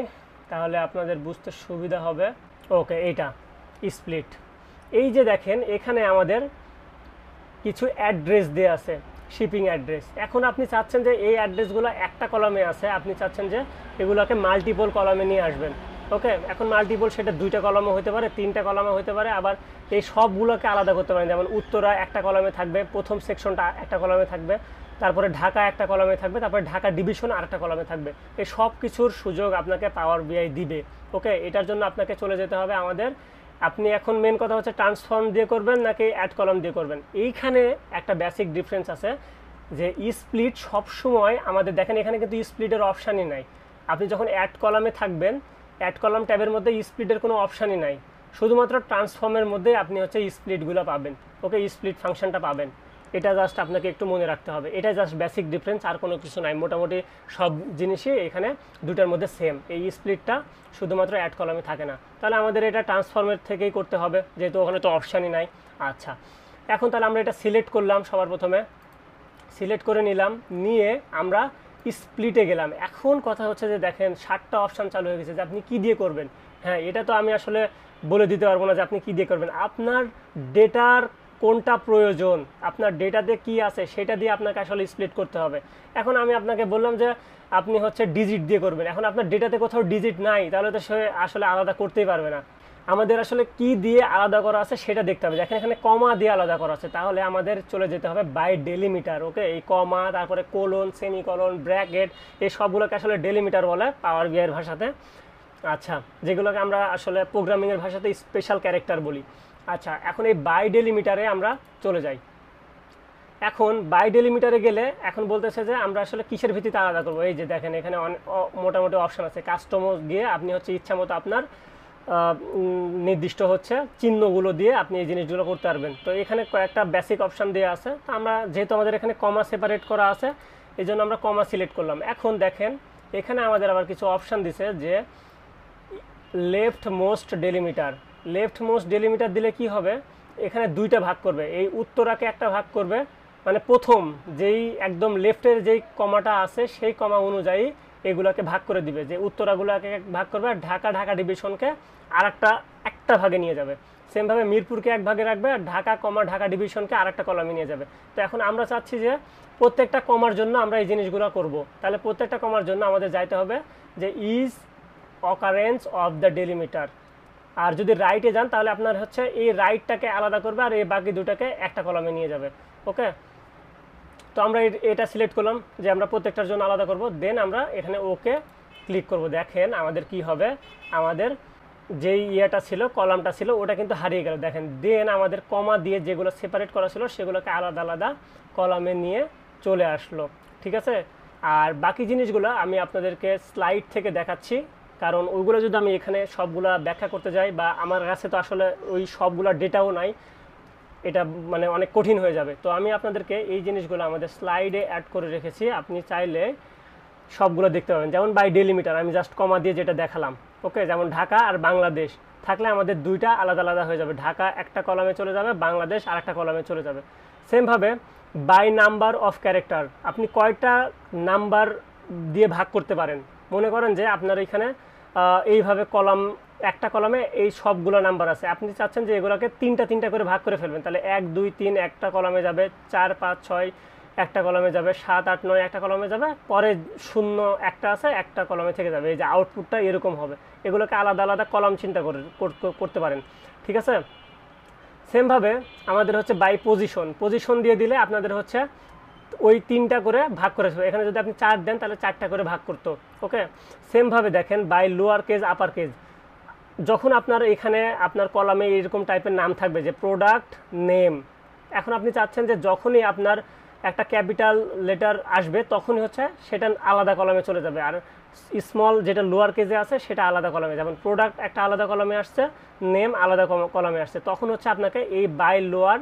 তাহলে আপনাদের বুঝতে সুবিধা হবে। ওকে, এইটা স্প্লিট। এই যে দেখেন এখানে আমাদের কিছু অ্যাড্রেস দেওয়া আছে, শিপিং অ্যাড্রেস। এখন আপনি চাচ্ছেন যে এই অ্যাড্রেসগুলো একটা কলামে আছে, আপনি চাচ্ছেন যে এগুলোকে মাল্টিপল কলামে নিয়ে আসবেন। ওকে, এখন মাল্টিপল সেটা 2টা কলামও হতে পারে, 3টা কলামও হতে পারে, আবার এই সবগুলোকে আলাদা করতে পারেন। যেমন উত্তরা একটা কলামে থাকবে, প্রথম সেকশনটা একটা কলামে থাকবে, তারপরে ঢাকা একটা কলামে থাকবে, তারপরে ঢাকা ডিভিশন আরেকটা কলামে থাকবে। এই সব কিছুর সুযোগ আপনাকে পাওয়ার বিআই দিবে। ওকে, এটার জন্য আপনাকে চলে যেতে হবে আমাদের, আপনি এখন মেন কথা হচ্ছে ট্রান্সফর্ম দিয়ে করবেন নাকি অ্যাড কলাম দিয়ে করবেন। এইখানে একটা বেসিক ডিফারেন্স আছে যে স্প্লিট সবসময় আমাদের, দেখেন এখানে কিন্তু স্প্লিটের অপশানই নাই। আপনি যখন অ্যাড কলামে থাকবেন, অ্যাড কলাম ট্যাবের মধ্যে স্প্লিটের কোনো অপশানই নাই, শুধুমাত্র ট্রান্সফর্মের মধ্যে আপনি হচ্ছে স্প্লিটগুলো পাবেন। ওকে, স্প্লিট ফাংশনটা পাবেন। এটা জাস্ট আপনাকে একটু মনে রাখতে হবে, এটা জাস্ট বেসিক ডিফারেন্স, আর কোনো কিছু নাই। মোটামুটি সব জিনিসই এখানে দুটার মধ্যে সেম। এই স্প্লিটটা শুধুমাত্র অ্যাড কলামে থাকে না। তাহলে আমাদের এটা ট্রান্সফর্মের থেকেই করতে হবে, যেহেতু ওখানে তো অপশানই নাই। আচ্ছা, এখন তাহলে আমরা এটা সিলেক্ট করলাম, সবার প্রথমে সিলেক্ট করে নিলাম, নিয়ে আমরা স্প্লিটে গেলাম। এখন কথা হচ্ছে যে দেখেন 7টা অপশান চালু হয়ে গেছে যে আপনি কী দিয়ে করবেন। হ্যাঁ, এটা তো আমি আসলে বলে দিতে পারবো না যে আপনি কী দিয়ে করবেন। আপনার ডেটার কোনটা প্রয়োজন, আপনার ডেটাতে কি আছে সেটা দিয়ে আপনাকে আসলে স্প্লিট করতে হবে। এখন আমি আপনাকে বললাম যে আপনি হচ্ছে ডিজিট দিয়ে করবেন, এখন আপনার ডেটাতে কোথাও ডিজিট নাই, তাহলে তো সে আসলে আলাদা করতেই পারবে না। আমাদের আসলে কি দিয়ে আলাদা করা আছে সেটা দেখতে হবে। দেখেন এখানে কমা দিয়ে আলাদা করা আছে, তাহলে আমাদের চলে যেতে হবে বাই ডেলিমিটার। ওকে, এই কমা, তারপরে কোলন, সেমিকোলন, ব্র্যাকেট, এই সবগুলোকে আসলে ডেলিমিটার বলে পাওয়ার বিআইয়ের ভাষাতে। আচ্ছা, যেগুলোকে আমরা আসলে প্রোগ্রামিংয়ের ভাষাতে স্পেশাল ক্যারেক্টার বলি। আচ্ছা, এখন এই বাই ডেলিমিটারে আমরা চলে যাই। এখন বাই ডেলিমিটারে গেলে এখন বলতেছে যে আমরা আসলে কিসের ভিত্তিতে আলাদা করবো। এই যে দেখেন এখানে মোটামুটি অপশান আছে। কাস্টমস গিয়ে আপনি হচ্ছে ইচ্ছা মতো আপনার নির্দিষ্ট হচ্ছে চিহ্নগুলো দিয়ে আপনি এই জিনিসগুলো করতে পারবেন। তো এখানে কয়েকটা বেসিক অপশান দেওয়া আছে, তো আমরা যেহেতু আমাদের এখানে কমা সেপারেট করা আছে এই জন্য আমরা কমা সিলেক্ট করলাম। এখন দেখেন এখানে আমাদের আবার কিছু অপশান দিছে যে লেফট মোস্ট ডেলিমিটার দিলে কি হবে, এখানে 2টা ভাগ করবে। এই উত্তরাকে একটা ভাগ করবে, মানে প্রথম যেই একদম লেফটের যেই কমাটা আছে সেই কমা অনুযায়ী এগুলোকে ভাগ করে দিবে, যে উত্তরাগুলোকে ভাগ করবে, আর ঢাকা ডিভিশনকে আর একটা ভাগে নিয়ে যাবে। সেমভাবে মিরপুরকে এক ভাগে রাখবে, আর ঢাকা ডিভিশনকে আর একটা কলামে নিয়ে যাবে। তো এখন আমরা চাচ্ছি যে প্রত্যেকটা কমার জন্য আমরা এই জিনিসগুলো করব। তাহলে প্রত্যেকটা কমার জন্য আমাদের যাইতে হবে যে is occurrence of the delimiter, আর যদি রাইটে যান তাহলে আপনার হচ্ছে এই রাইটটাকে আলাদা করবে আর এই বাকি দুটাকে একটা কলামে নিয়ে যাবে। ওকে, তো আমরা এটা সিলেক্ট করলাম যে আমরা প্রত্যেকটার জন্য আলাদা করব। দেন আমরা এখানে ওকে ক্লিক করব। দেখেন আমাদের কি হবে, আমাদের যেই ইয়েটা ছিল, কলামটা ছিল, ওটা কিন্তু হারিয়ে গেল। দেখেন দেন আমাদের কমা দিয়ে যেগুলো সেপারেট করা ছিল সেগুলোকে আলাদা আলাদা কলামে নিয়ে চলে আসলো। ঠিক আছে, আর বাকি জিনিসগুলো আমি আপনাদেরকে স্লাইড থেকে দেখাচ্ছি, কারণ ওইগুলো যদি আমি এখানে সবগুলা ব্যাখ্যা করতে যাই, বা আমার কাছে তো আসলে ওই সবগুলা ডেটাও নাই, এটা মানে অনেক কঠিন হয়ে যাবে। তো আমি আপনাদেরকে এই জিনিসগুলো আমাদের স্লাইডে অ্যাড করে রেখেছি, আপনি চাইলে সবগুলো দেখতে পাবেন। যেমন বাই ডেলিমিটার আমি জাস্ট কমা দিয়ে যেটা দেখালাম। ওকে, যেমন ঢাকা আর বাংলাদেশ থাকলে আমাদের 2টা আলাদা আলাদা হয়ে যাবে, ঢাকা একটা কলামে চলে যাবে, বাংলাদেশ আর একটা কলামে চলে যাবে। সেমভাবে বাই নাম্বার অফ ক্যারেক্টার, আপনি কয়টা নাম্বার দিয়ে ভাগ করতে পারেন। মনে করেন যে আপনার এখানে এইভাবে কলাম, একটা কলামে এই সবগুলো নাম্বার আছে, আপনি চাচ্ছেন যে এগুলোকে 3টা করে ভাগ করে ফেলবেন। তাহলে 1 2 3 একটা কলামে যাবে, 4 5 6 একটা কলামে যাবে, 7 8 9 একটা কলামে যাবে, পরে 0 একটা আছে একটা কলামে থেকে যাবে। এই যে আউটপুটটা এরকম হবে। এগুলোকে আলাদা আলাদা কলাম চিন্তা করতে পারেন। ঠিক আছে, সেমভাবে আমাদের হচ্ছে বাই পজিশন দিয়ে দিলে আপনাদের হচ্ছে ওই 3টা করে ভাগ করে, এখানে যদি আপনি 4 দেন তাহলে 4টা করে ভাগ করতো। ওকে, সেমভাবে দেখেন by lower case upper case, যখন আপনার এখানে আপনার কলামে এরকম টাইপের নাম থাকবে যে প্রোডাক্ট নেম, এখন আপনি চাচ্ছেন যে যখনই আপনার একটা ক্যাপিটাল লেটার আসবে তখনই হচ্ছে সেটা আলাদা কলামে চলে যাবে, আর স্মল যেটা লোয়ার কেজে আছে সেটা আলাদা কলামে, যেমন প্রোডাক্ট একটা আলাদা কলামে আসছে, নেম আলাদা কলামে আসছে, তখন হচ্ছে আপনাকে এই by lower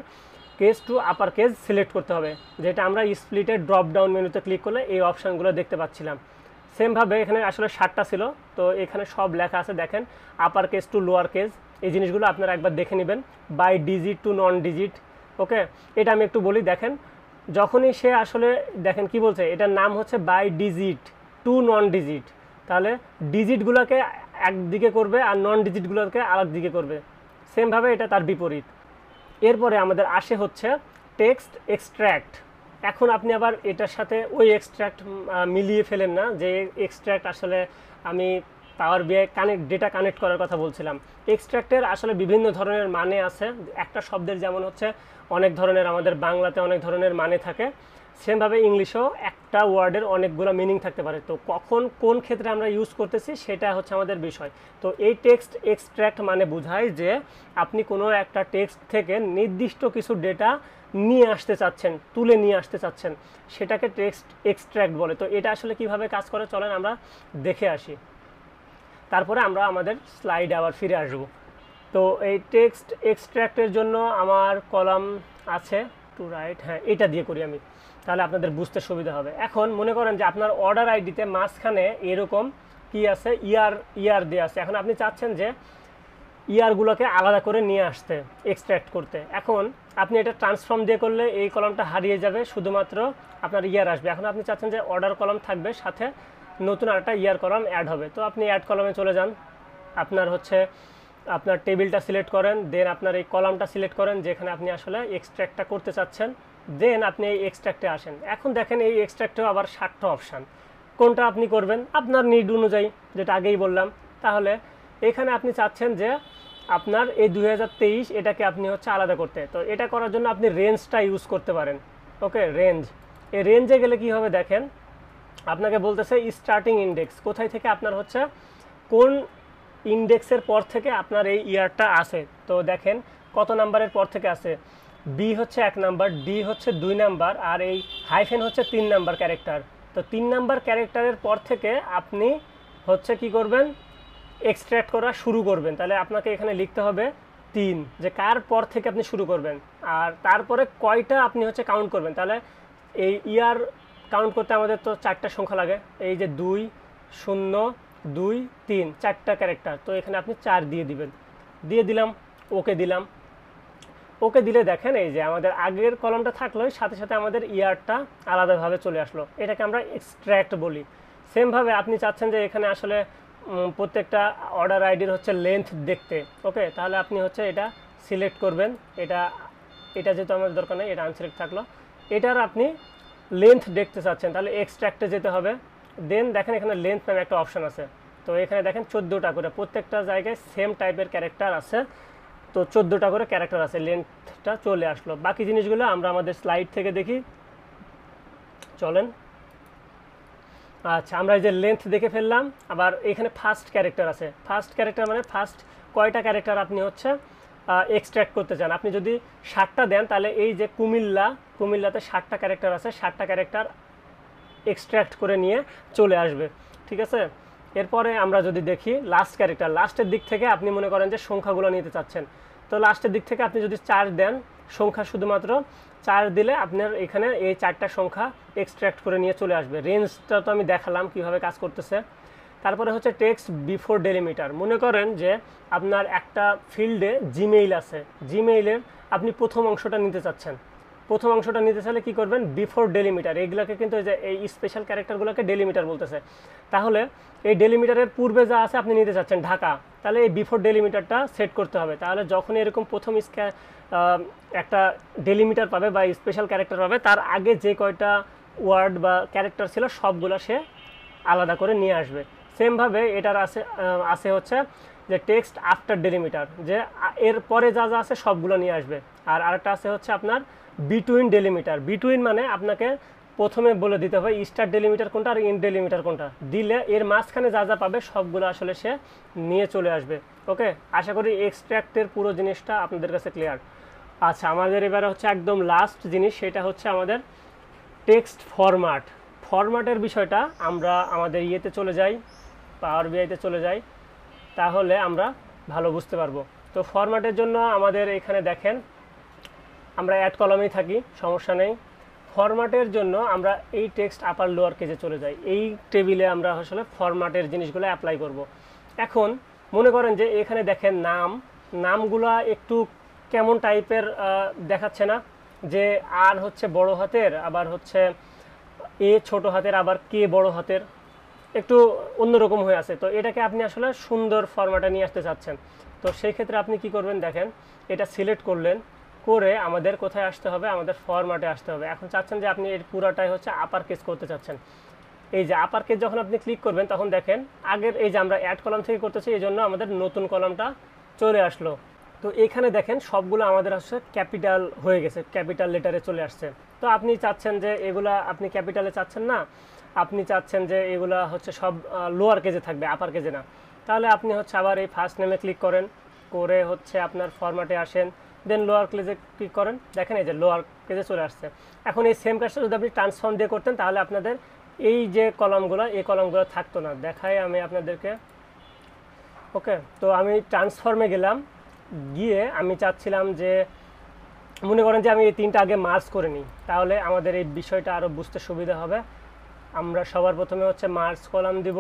case to upper case select করতে হবে, যেটা আমরা স্প্লিটের ড্রপ ডাউন মেনুতে ক্লিক করলে এই অপশানগুলো দেখতে পাচ্ছিলাম। সেমভাবে এখানে আসলে 7টা ছিল, তো এখানে সব লেখা আছে দেখেন, upper case to lower case, এই জিনিসগুলো আপনারা একবার দেখে নেবেন, by digit to non digit. Okay, এটা আমি একটু বলি, দেখেন যখনই সে আসলে দেখেন কি বলছে, এটার নাম হচ্ছে by digit to non digit, তাহলে ডিজিটগুলোকে একদিকে করবে আর নন ডিজিটগুলোকে আরেক দিকে করবে, সেমভাবে এটা তার বিপরীত। এরপরে আমাদের আসে হচ্ছে টেক্সট এক্সট্র্যাক্ট। এখন আপনি আবার এটার সাথে ওই এক্সট্র্যাক্ট মিলিয়ে ফেলেন না, যে এক্সট্র্যাক্ট আসলে আমি পাওয়ার বিআই ডেটা কানেক্ট করার কথা বলছিলাম। এক্সট্র্যাক্টের আসলে বিভিন্ন ধরনের মানে আছে, একটা শব্দের যেমন হচ্ছে অনেক ধরনের, আমাদের বাংলাতে অনেক ধরনের মানে থাকে, সেমভাবে ইংলিশেও একটা ওয়ার্ডের অনেকগুলো মিনিং থাকতে পারে। তো কখন কোন ক্ষেত্রে আমরা ইউজ করতেছি সেটা হচ্ছে আমাদের বিষয়। তো এই টেক্সট এক্সট্র্যাক্ট মানে বোঝায় যে আপনি কোনো একটা টেক্সট থেকে নির্দিষ্ট কিছু ডেটা নিয়ে আসতে চাচ্ছেন, তুলে নিয়ে আসতে চাচ্ছেন, সেটাকে টেক্সট এক্সট্র্যাক্ট বলে। তো এটা আসলে কিভাবে কাজ করে চলেন আমরা দেখে আসি, তারপরে আমরা আমাদের স্লাইডে আবার ফিরে আসব। তো এই টেক্সট এক্সট্র্যাক্টের জন্য আমার কলাম আছে টু রাইট, হ্যাঁ এটা দিয়ে করি আমি, তাহলে আপনাদের বুঝতে সুবিধা হবে। এখন মনে করেন যে আপনার অর্ডার আইডিতে মাঝখানে এরকম কি আছে, ইয়ার দেওয়া আছে, এখন আপনি চাচ্ছেন যে ইয়ারগুলোকে আলাদা করে নিয়ে আসতে, এক্সট্র্যাক্ট করতে। এখন আপনি এটা ট্রান্সফর্ম দিয়ে করলে এই কলামটা হারিয়ে যাবে, শুধুমাত্র আপনার ইয়ার আসবে। এখন আপনি চাচ্ছেন যে অর্ডার কলাম থাকবে, সাথে নতুন আরেকটা ইয়ার কলাম অ্যাড হবে, তো আপনি অ্যাড কলামে চলে যান, আপনার হচ্ছে আপনার টেবিলটা সিলেক্ট করেন, দেন আপনার এই কলামটা সিলেক্ট করেন যেখানে আপনি আসলে এক্সট্র্যাক্টটা করতে চাচ্ছেন, দেন আপনি এই এক্সট্র্যাক্টে আসেন। এখন দেখেন এই এক্সট্র্যাক্টেও আবার 7টা অপশান, কোনটা আপনি করবেন আপনার নিড অনুযায়ী, যেটা আগেই বললাম। তাহলে এখানে আপনি চাচ্ছেন যে আপনার এই 2023 এটাকে আপনি হচ্ছে আলাদা করতে, তো এটা করার জন্য আপনি রেঞ্জটা ইউজ করতে পারেন। ওকে, রেঞ্জ, এই রেঞ্জে গেলে কি হবে দেখেন, আপনাকে বলতেছে স্টার্টিং ইন্ডেক্স, কোথায় থেকে আপনার হচ্ছে কোন ইন্ডেক্সের পর থেকে আপনার এই ইয়ারটা আসে। তো দেখেন কত নাম্বারের পর থেকে আসে, বি হচ্ছে 1 নাম্বার, ডি হচ্ছে 2 নাম্বার, আর এই হাইফেন হচ্ছে 3 নাম্বার ক্যারেক্টার। তো 3 নাম্বার ক্যারেক্টারের পর থেকে আপনি হচ্ছে কি করবেন, এক্সট্র্যাক্ট করা শুরু করবেন। তাহলে আপনাকে এখানে লিখতে হবে 3, যে কার পর থেকে আপনি শুরু করবেন, আর তারপরে কয়টা আপনি হচ্ছে কাউন্ট করবেন। তাহলে এই ইয়ার কাউন্ট করতে আমাদের তো 4টা সংখ্যা লাগে, এই যে 2 0 2 3, 4টা ক্যারেক্টার, তো এখানে আপনি 4 দিয়ে দিবেন, দিয়ে দিলাম, ওকে দিলাম। ওকে দিলে দেখেন এই যে আমাদের আগের কলামটা থাকলো, সাথে সাথে আমাদের ইয়ারটা আলাদাভাবে চলে আসলো, এটাকে আমরা এক্সট্র্যাক্ট বলি। সেমভাবে আপনি চাচ্ছেন যে এখানে আসলে প্রত্যেকটা অর্ডার আইডির হচ্ছে লেন্থ দেখতে, ওকে, তাহলে আপনি হচ্ছে এটা সিলেক্ট করবেন, এটা যেহেতু আমাদের দরকার নেই, এটা আনসিলেক্ট থাকলো, এটার আপনি লেন্থ দেখতে চাচ্ছেন, তাহলে এক্সট্র্যাক্টে যেতে হবে। দেন দেখেন এখানে লেন্থ নামে একটা অপশান আছে, তো এখানে দেখেন 14টা করে, প্রত্যেকটা জায়গায় সেম টাইপের ক্যারেক্টার আছে, তো 14টা করে ক্যারেক্টার আছে, লেন্থটা চলে আসলো। বাকি জিনিসগুলো আমরা আমাদের স্লাইড থেকে দেখি, চলেন। আচ্ছা, আমরা এই যে লেন্থ দেখে ফেললাম, আবার এখানে ফার্স্ট ক্যারেক্টার আছে, ফার্স্ট ক্যারেক্টার মানে ফার্স্ট কয়টা ক্যারেক্টার আপনি হচ্ছে এক্সট্র্যাক্ট করতে চান। আপনি যদি 7টা দেন তাহলে এই যে কুমিল্লাতে 7টা ক্যারেক্টার আছে, 7টা ক্যারেক্টার এক্সট্র্যাক্ট করে নিয়ে চলে আসবে, ঠিক আছে। এরপরে আমরা যদি দেখি লাস্ট ক্যারেক্টার, লাস্টের দিক থেকে আপনি মনে করেন যে সংখ্যাগুলো নিতে চাচ্ছেন, তো লাস্টের দিক থেকে আপনি যদি 4 দেন, সংখ্যা শুধুমাত্র 4 দিলে আপনার এখানে এই 4টা সংখ্যা এক্সট্র্যাক্ট করে নিয়ে চলে আসবে। রেঞ্জটা তো আমি দেখালাম কিভাবে কাজ করতেছে। তারপরে হচ্ছে টেক্সট বিফোর ডেলিমিটার, মনে করেন যে আপনার একটা ফিল্ডে জিমেইল আছে, জিমেইলের আপনি প্রথম অংশটা নিতে চাচ্ছেন, প্রথম অংশটা নিতে চাইলে কী করবেন, বিফোর ডেলিমিটার, এইগুলোকে কিন্তু এই স্পেশাল ক্যারেক্টারগুলোকে ডেলিমিটার বলতেছে। তাহলে এই ডেলিমিটারের পূর্বে যা আছে আপনি নিতে চাচ্ছেন ঢাকা, তাহলে এই বিফোর ডেলিমিটারটা সেট করতে হবে। তাহলে যখন এরকম প্রথম একটা ডেলিমিটার পাবে বা স্পেশাল ক্যারেক্টার পাবে, তার আগে যে কয়টা ওয়ার্ড বা ক্যারেক্টার ছিল সবগুলো সে আলাদা করে নিয়ে আসবে। সেমভাবে এটার আছে হচ্ছে যে টেক্সট আফটার ডেলিমিটার, যে এর পরে যা যা আছে সবগুলো নিয়ে আসবে। আর আরেকটা আছে হচ্ছে আপনার বিটুইন ডেলিমিটার। বিটুইন মানে আপনাকে প্রথমে বলে দিতে হবে স্টার্ট ডেলিমিটার কোনটা আর এন্ড ডেলিমিটার কোনটা, দিলে এর মাঝখানে যা যা পাবে সবগুলো আসলে সে নিয়ে চলে আসবে। ওকে, আশা করি এক্সট্র্যাক্টের পুরো জিনিসটা আপনাদের কাছে ক্লিয়ার। আচ্ছা, আমাদের এবারে হচ্ছে একদম লাস্ট জিনিস, সেটা হচ্ছে আমাদের টেক্সট ফরম্যাট। ফরম্যাটের বিষয়টা আমরা আমাদের ইয়েতে চলে যাই, পাওয়ার বিআইতে চলে যাই, তাহলে আমরা ভালো বুঝতে পারবো। তো ফরম্যাটের জন্য আমাদের এখানে দেখেন আমরা অ্যাড কলামেই থাকি, সমস্যা নেই। ফরম্যাটের জন্য আমরা এই টেক্সট আপার লোয়ার কেজে চলে যাই, এই টেবিলে আমরা আসলে ফরম্যাটের জিনিসগুলো অ্যাপ্লাই করব। এখন মনে করেন যে এখানে দেখেন নামগুলা একটু কেমন টাইপের দেখাচ্ছে না, যে আর হচ্ছে বড় হাতের, আবার হচ্ছে এ ছোট হাতের, আবার কে বড় হাতের, একটু অন্যরকম হয়ে আছে। তো এটাকে আপনি আসলে সুন্দর ফরম্যাটে নিয়ে আসতে চাচ্ছেন। তো সেই ক্ষেত্রে আপনি কি করবেন, দেখেন এটা সিলেক্ট করলেন, করে আমাদের কোথায় আসতে হবে, আমাদের ফরম্যাটে আসতে হবে। এখন চাচ্ছেন যে আপনি এর পুরাটাই হচ্ছে আপার কেস করতে চাচ্ছেন। এই যে আপার কেস যখন আপনি ক্লিক করবেন তখন দেখেন আগের এই যে আমরা অ্যাড কলাম থেকে করতেছি, এই জন্য আমাদের নতুন কলামটা চলে আসলো। তো এখানে দেখেন সবগুলো আমাদের আসলে ক্যাপিটাল হয়ে গেছে, ক্যাপিটাল লেটারে চলে আসছে। তো আপনি চাচ্ছেন যে এগুলা আপনি ক্যাপিটালে চাচ্ছেন না, আপনি চাচ্ছেন যে এগুলা হচ্ছে সব লোয়ার কেজে থাকবে, আপার কেজে না, তাহলে আপনি হচ্ছে আবার এই ফার্স্ট নেমে ক্লিক করেন, করে হচ্ছে আপনার ফরম্যাটে আসেন, দেন লোয়ার কেজে ক্লিক করেন, দেখেন এই যে লোয়ার কেজে চলে আসছে। এখন এই সেম কাজটা যদি আপনি ট্রান্সফর্ম দিয়ে করতেন তাহলে আপনাদের এই যে কলামগুলো, এই কলামগুলো থাকতো না। দেখাই আমি আপনাদেরকে। ওকে, তো আমি ট্রান্সফর্মে গেলাম, গিয়ে আমি চাচ্ছিলাম যে মনে করেন যে আমি এই তিনটা আগে মার্জ করে নিই, তাহলে আমাদের এই বিষয়টা আরও বুঝতে সুবিধা হবে। আমরা সবার প্রথমে হচ্ছে মার্জ কলাম দিব,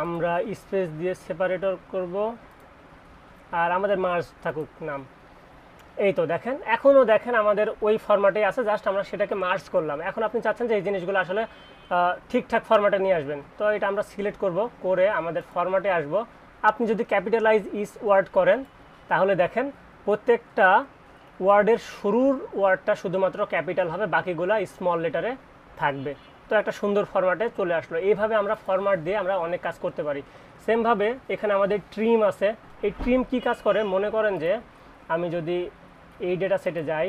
আমরা স্পেস দিয়ে সেপারেটর করব, আর আমাদের মার্জ থাকুক নাম। এই তো দেখেন, এখনও দেখেন আমাদের ওই ফরম্যাটেই আছে, জাস্ট আমরা সেটাকে মার্জ করলাম। এখন আপনি চাচ্ছেন যে এই জিনিসগুলো আসলে ঠিকঠাক ফরম্যাটে নিয়ে আসবেন, তো এটা আমরা সিলেক্ট করব, করে আমাদের ফরম্যাটে আসব। আপনি যদি ক্যাপিটালাইজ ইস ওয়ার্ড করেন তাহলে দেখেন প্রত্যেকটা ওয়ার্ডের শুরুর ওয়ার্ডটা শুধুমাত্র ক্যাপিটাল হবে, বাকিগুলো স্মল লেটারে থাকবে। তো একটা সুন্দর ফরম্যাটে চলে আসলো। এইভাবে আমরা ফরম্যাট দিয়ে আমরা অনেক কাজ করতে পারি। সেমভাবে এখানে আমাদের ট্রিম আছে। এই ট্রিম কি কাজ করে, মনে করেন যে আমি যদি এই ডেটা সেটে যাই,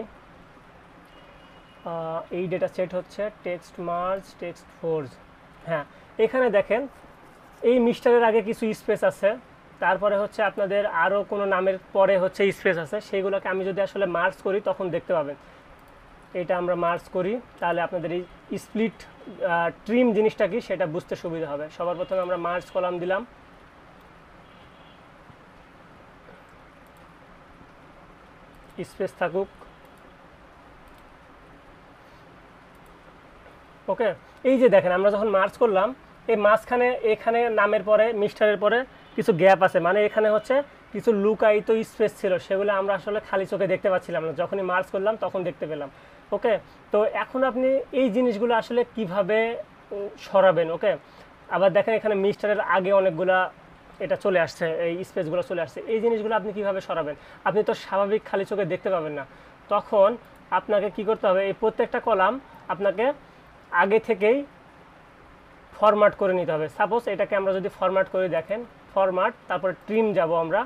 এই ডেটা সেট হচ্ছে টেক্সট মার্জ, টেক্সট ফোর্স। হ্যাঁ, এখানে দেখেন এই মিস্টারের আগে কিছু স্পেস আছে, তারপরে হচ্ছে আপনাদের আরও কোনো নামের পরে হচ্ছে স্পেস আছে, সেইগুলোকে আমি যদি আসলে মার্জ করি তখন দেখতে পাবেন। এটা আমরা মার্জ করি, তাহলে আপনাদের এই স্প্লিট ট্রিম জিনিসটা কি সেটা বুঝতে সুবিধা হবে। সবার প্রথমে আমরা মার্জ কলাম দিলাম, স্পেস থাকুক। ওকে, এই যে দেখেন আমরা যখন মার্জ করলাম, এই মাঝখানে এখানে নামের পরে মিস্টারের পরে কিছু গ্যাপ আছে, মানে এখানে হচ্ছে কিছু লুকায়িত স্পেস ছিল, সেগুলো আমরা আসলে খালি চোখে দেখতে পাচ্ছিলাম না, যখনই মার্জ করলাম তখন দেখতে পেলাম। ওকে, তো এখন আপনি এই জিনিসগুলো আসলে কিভাবে সরাবেন। ওকে, আবার দেখেন এখানে মিস্টারের আগে অনেকগুলা এটা চলে আসছে, এই স্পেসগুলো চলে আসছে, এই জিনিসগুলো আপনি কিভাবে সরাবেন। আপনি তো স্বাভাবিক খালি চোখে দেখতে পাবেন না, তখন আপনাকে কি করতে হবে, এই প্রত্যেকটা কলাম আপনাকে আগে থেকেই ফরম্যাট করে নিতে হবে। সাপোজ এটাকে আমরা যদি ফরম্যাট করে দেখেন, ফরম্যাট তারপর ট্রিম যাব আমরা,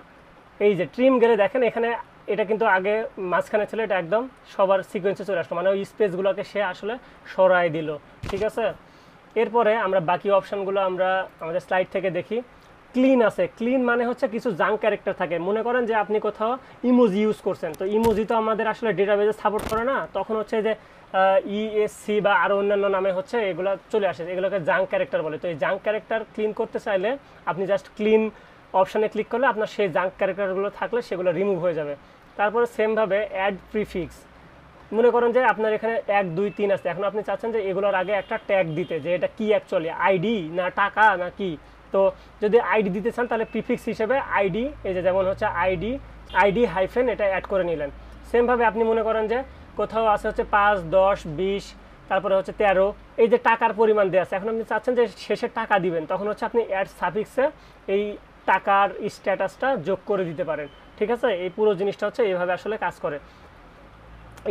এই যে ট্রিম গেলে দেখেন এখানে এটা কিন্তু আগে মাঝখানে ছিল, এটা একদম সবার সিকোয়েন্সে চলে আসলো, মানে ওই স্পেসগুলোকে সে আসলে সরাই দিল। ঠিক আছে, এরপরে আমরা বাকি অপশানগুলো আমরা আমাদের স্লাইড থেকে দেখি। ক্লিন আছে, ক্লিন মানে হচ্ছে কিছু জাঙ্ক ক্যারেক্টার থাকে, মনে করেন যে আপনি কোথাও ইমোজি ইউজ করছেন, তো ইমোজি তো আমাদের আসলে ডেটাবেজে সাপোর্ট করে না, তখন হচ্ছে যে ইএসসি বা আরও অন্যান্য নামে হচ্ছে এগুলো চলে আসে, এগুলোকে জাঙ্ক ক্যারেক্টার বলে। তো এই জাঙ্ক ক্যারেক্টার ক্লিন করতে চাইলে আপনি জাস্ট ক্লিন অপশানে ক্লিক করলে আপনার সেই জাঙ্ক ক্যারেক্টারগুলো থাকলে সেগুলো রিমুভ হয়ে যাবে। তারপরে সেমভাবে অ্যাড প্রিফিক্স, মনে করেন যে আপনার এখানে 1 2 3 আছে, এখন আপনি চাচ্ছেন যে এগুলোর আগে একটা ট্যাগ দিতে, যে এটা কি অ্যাকচুয়ালি আইডি না টাকা না কি। তো যদি আইডি দিতে চান তাহলে প্রিফিক্স হিসেবে আইডি, এই যে যেমন হচ্ছে আইডি হাইফেন এটা অ্যাড করে নিলেন। সেমভাবে আপনি মনে করেন যে কোথাও আছে হচ্ছে 5 10 20, তারপরে হচ্ছে 13, এই যে টাকার পরিমাণ দেওয়া আছে, এখন আপনি চাচ্ছেন যে শেষে টাকা দিবেন, তখন হচ্ছে আপনি অ্যাড সাফিক্সে এই টাকার স্ট্যাটাসটা যোগ করে দিতে পারেন। ঠিক আছে, এই পুরো জিনিসটা হচ্ছে এইভাবে আসলে কাজ করে।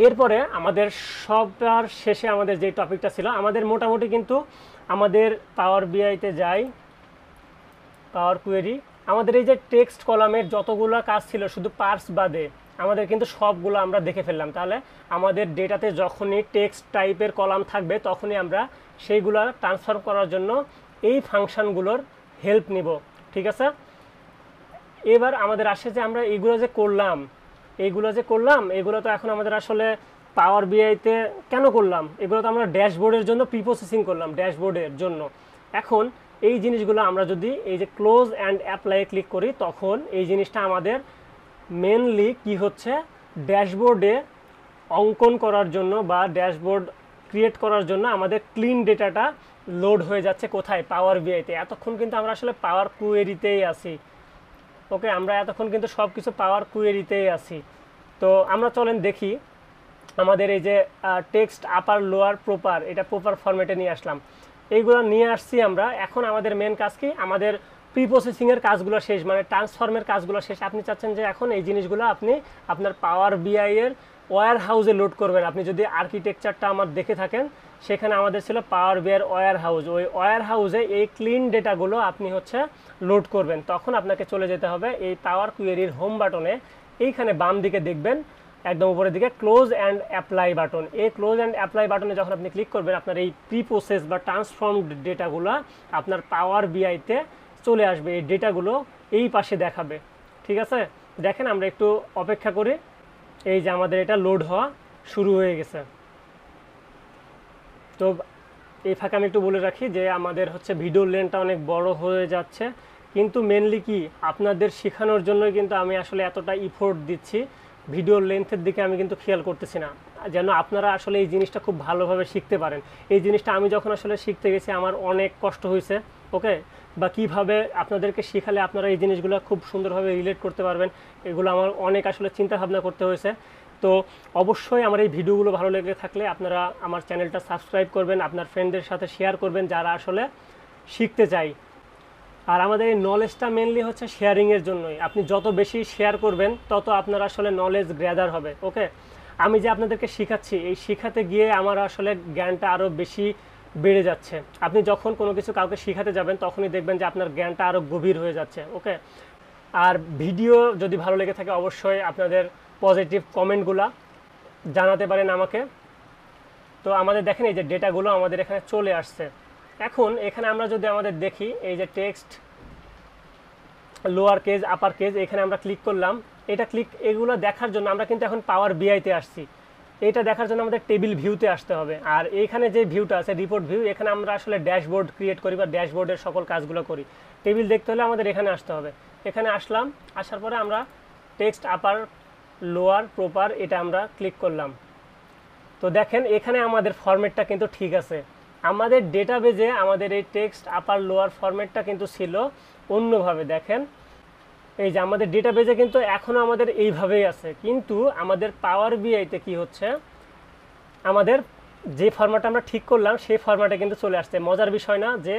এরপরে আমাদের সবার শেষে আমাদের যে টপিকটা ছিল, আমাদের মোটামুটি কিন্তু আমাদের পাওয়ার বিআইতে যাই, পাওয়ার কোয়েরি আমাদের এই যে টেক্সট কলামের যতগুলো কাজ ছিল শুধু পার্টস বাদে আমাদের কিন্তু সবগুলো আমরা দেখে ফেললাম। তাহলে আমাদের ডেটাতে যখনই টেক্সট টাইপের কলাম থাকবে তখনই আমরা সেইগুলো ট্রান্সফার করার জন্য এই ফাংশনগুলোর হেল্প নিব। ঠিক আছে, এবার আমাদের আসে যে আমরা এগুলো যে করলাম এগুলো তো এখন আমাদের আসলে পাওয়ার বিআইতে কেন করলাম, এগুলো তো আমরা ড্যাশবোর্ডের জন্য প্রিপ্রসেসিং করলাম ড্যাশবোর্ডের জন্য। এখন এই জিনিসগুলো আমরা যদি এই যে ক্লোজ অ্যান্ড অ্যাপ্লাই ক্লিক করি তখন এই জিনিসটা আমাদের মেনলি কি হচ্ছে, ড্যাশবোর্ডে অঙ্কন করার জন্য বা ড্যাশবোর্ড ক্রিয়েট করার জন্য আমাদের ক্লিন ডেটাটা লোড হয়ে যাচ্ছে কোথায়, পাওয়ার বিআইতে। এতক্ষণ কিন্তু আমরা আসলে পাওয়ার কোয়েরিতেই আছি। ওকে, আমরা এতক্ষণ কিন্তু সব কিছু পাওয়ার কোয়েরিতেই আছি। তো আমরা চলেন দেখি আমাদের এই যে টেক্সট আপার লোয়ার প্রপার, এটা প্রপার ফরম্যাটে নিয়ে আসলাম, এইগুলো নিয়ে আসছি আমরা। এখন আমাদের মেন কাজ কি, আমাদের প্রি প্রসেসিংয়ের কাজগুলো শেষ, মানে ট্রান্সফর্মের কাজগুলো শেষ। আপনি চাচ্ছেন যে এখন এই জিনিসগুলো আপনি আপনার পাওয়ার বিআই এর ওয়্যার হাউসে লোড করবেন। আপনি যদি আর্কিটেকচারটা আমার দেখে থাকেন সেখানে আমাদের ছিল পাওয়ার বিআইয়ের ওয়্যার হাউস, ওই ওয়্যার হাউসে এই ক্লিন ডেটাগুলো আপনি হচ্ছে লোড করবেন। তখন আপনাকে চলে যেতে হবে এই পাওয়ার কোয়েরির হোম বাটনে, এইখানে বাম দিকে দেখবেন একদম উপরের দিকে ক্লোজ অ্যান্ড অ্যাপ্লাই বাটন। এই ক্লোজ অ্যান্ড অ্যাপ্লাই বাটনে যখন আপনি ক্লিক করবেন আপনার এই প্রি প্রসেস বা ট্রান্সফর্মড ডেটাগুলো আপনার পাওয়ার বিআইতে চলে আসবে। এই ডেটাগুলো এই পাশে দেখাবে। ঠিক আছে, দেখেন আমরা একটু অপেক্ষা করি। এই যে আমাদের এটা লোড হওয়া শুরু হয়ে গেছে। তো এই ফাঁকে আমি একটু বলে রাখি যে আমাদের হচ্ছে ভিডিও লেন্থটা অনেক বড় হয়ে যাচ্ছে, কিন্তু মেনলি কি আপনাদের শেখানোর জন্যই কিন্তু আমি আসলে এতটা ইফোর্ট দিচ্ছি। ভিডিওর লেন্থের দিকে আমি কিন্তু খেয়াল করতেছি না, যেন আপনারা আসলে এই জিনিসটা খুব ভালোভাবে শিখতে পারেন। এই জিনিসটা আমি যখন আসলে শিখতে গেছি আমার অনেক কষ্ট হয়েছে। ওকে, বা কীভাবে আপনাদেরকে শেখালে আপনারা এই জিনিসগুলো খুব সুন্দরভাবে রিলেট করতে পারবেন, এগুলো আমার অনেক আসলে চিন্তা ভাবনা করতে হয়েছে। তো অবশ্যই আমার এই ভিডিওগুলো ভালো লেগে থাকলে আপনারা আমার চ্যানেলটা সাবস্ক্রাইব করবেন, আপনার ফ্রেন্ডদের সাথে শেয়ার করবেন যারা আসলে শিখতে চাই। আর আমাদের এই নলেজটা মেনলি হচ্ছে শেয়ারিংয়ের জন্যই। আপনি যত বেশি শেয়ার করবেন তত আপনার আসলে নলেজ গ্যাদার হবে। ওকে, আমি যে আপনাদেরকে শেখাচ্ছি এই শেখাতে গিয়ে আমার আসলে জ্ঞানটা আরও বেশি বেড়ে যাচ্ছে। আপনি যখন কোনো কিছু কাউকে শেখাতে যাবেন তখনই দেখবেন যে আপনার জ্ঞানটা আরও গভীর হয়ে যাচ্ছে। ওকে, আর ভিডিও যদি ভালো লেগে থাকে অবশ্যই আপনাদের পজিটিভ কমেন্টগুলো জানাতে পারেন আমাকে। তো আমাদের দেখেন এই যে ডেটাগুলো আমাদের এখানে চলে আসছে। এখন এখানে আমরা যদি আমাদের দেখি এই যে টেক্সট লোয়ার কেজ আপার কেজ, এখানে আমরা ক্লিক করলাম। এগুলো দেখার জন্য আমরা কিন্তু এখন পাওয়ার বিআইতে আসছি। এটা দেখার জন্য আমাদের টেবিল ভিউতে আসতে হবে। আর এইখানে যে ভিউটা আছে রিপোর্ট ভিউ, এখানে আমরা আসলে ড্যাশবোর্ড ক্রিয়েট করি বা ড্যাশবোর্ডের সকল কাজগুলো করি। টেবিল দেখতে হলে আমাদের এখানে আসতে হবে। এখানে আসলাম, আসার পরে আমরা টেক্সট আপার লোয়ার প্রপার এটা আমরা ক্লিক করলাম। তো দেখেন এখানে আমাদের ফরম্যাটটা কিন্তু ঠিক আছে। আমাদের ডেটাবেজে আমাদের এই টেক্সট আপার লোয়ার ফরম্যাটটা কিন্তু ছিল অন্যভাবে। দেখেন এই যে আমাদের ডেটাবেজে কিন্তু এখনও আমাদের এইভাবেই আছে, কিন্তু আমাদের পাওয়ার বিআইতে কি হচ্ছে, আমাদের যে ফরম্যাটটা আমরা ঠিক করলাম সেই ফরম্যাটে কিন্তু চলে আসছে। মজার বিষয় না যে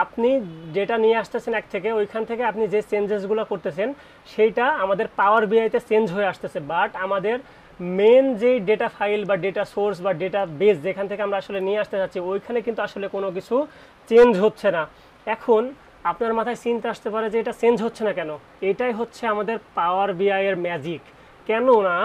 আপনি যেটা নিয়ে আসতেছেন এক থেকে, ওইখান থেকে আপনি যে চেঞ্জেসগুলো করতেছেন সেইটা আমাদের পাওয়ার বিআইতে চেঞ্জ হয়ে আসতেছে, বাট আমাদের মেন যেই ডেটা ফাইল বা ডেটা সোর্স বা ডেটা বেস যেখান থেকে আমরা আসলে নিয়ে আসতে চাচ্ছি ওইখানে কিন্তু আসলে কোনো কিছু চেঞ্জ হচ্ছে না। এখন আপনার মাথায় চিন্তা আসতে পারে যে এটা চেঞ্জ হচ্ছে না কেন। এটাই হচ্ছে আমাদের পাওয়ার বিআই এর ম্যাজিক। কেন না,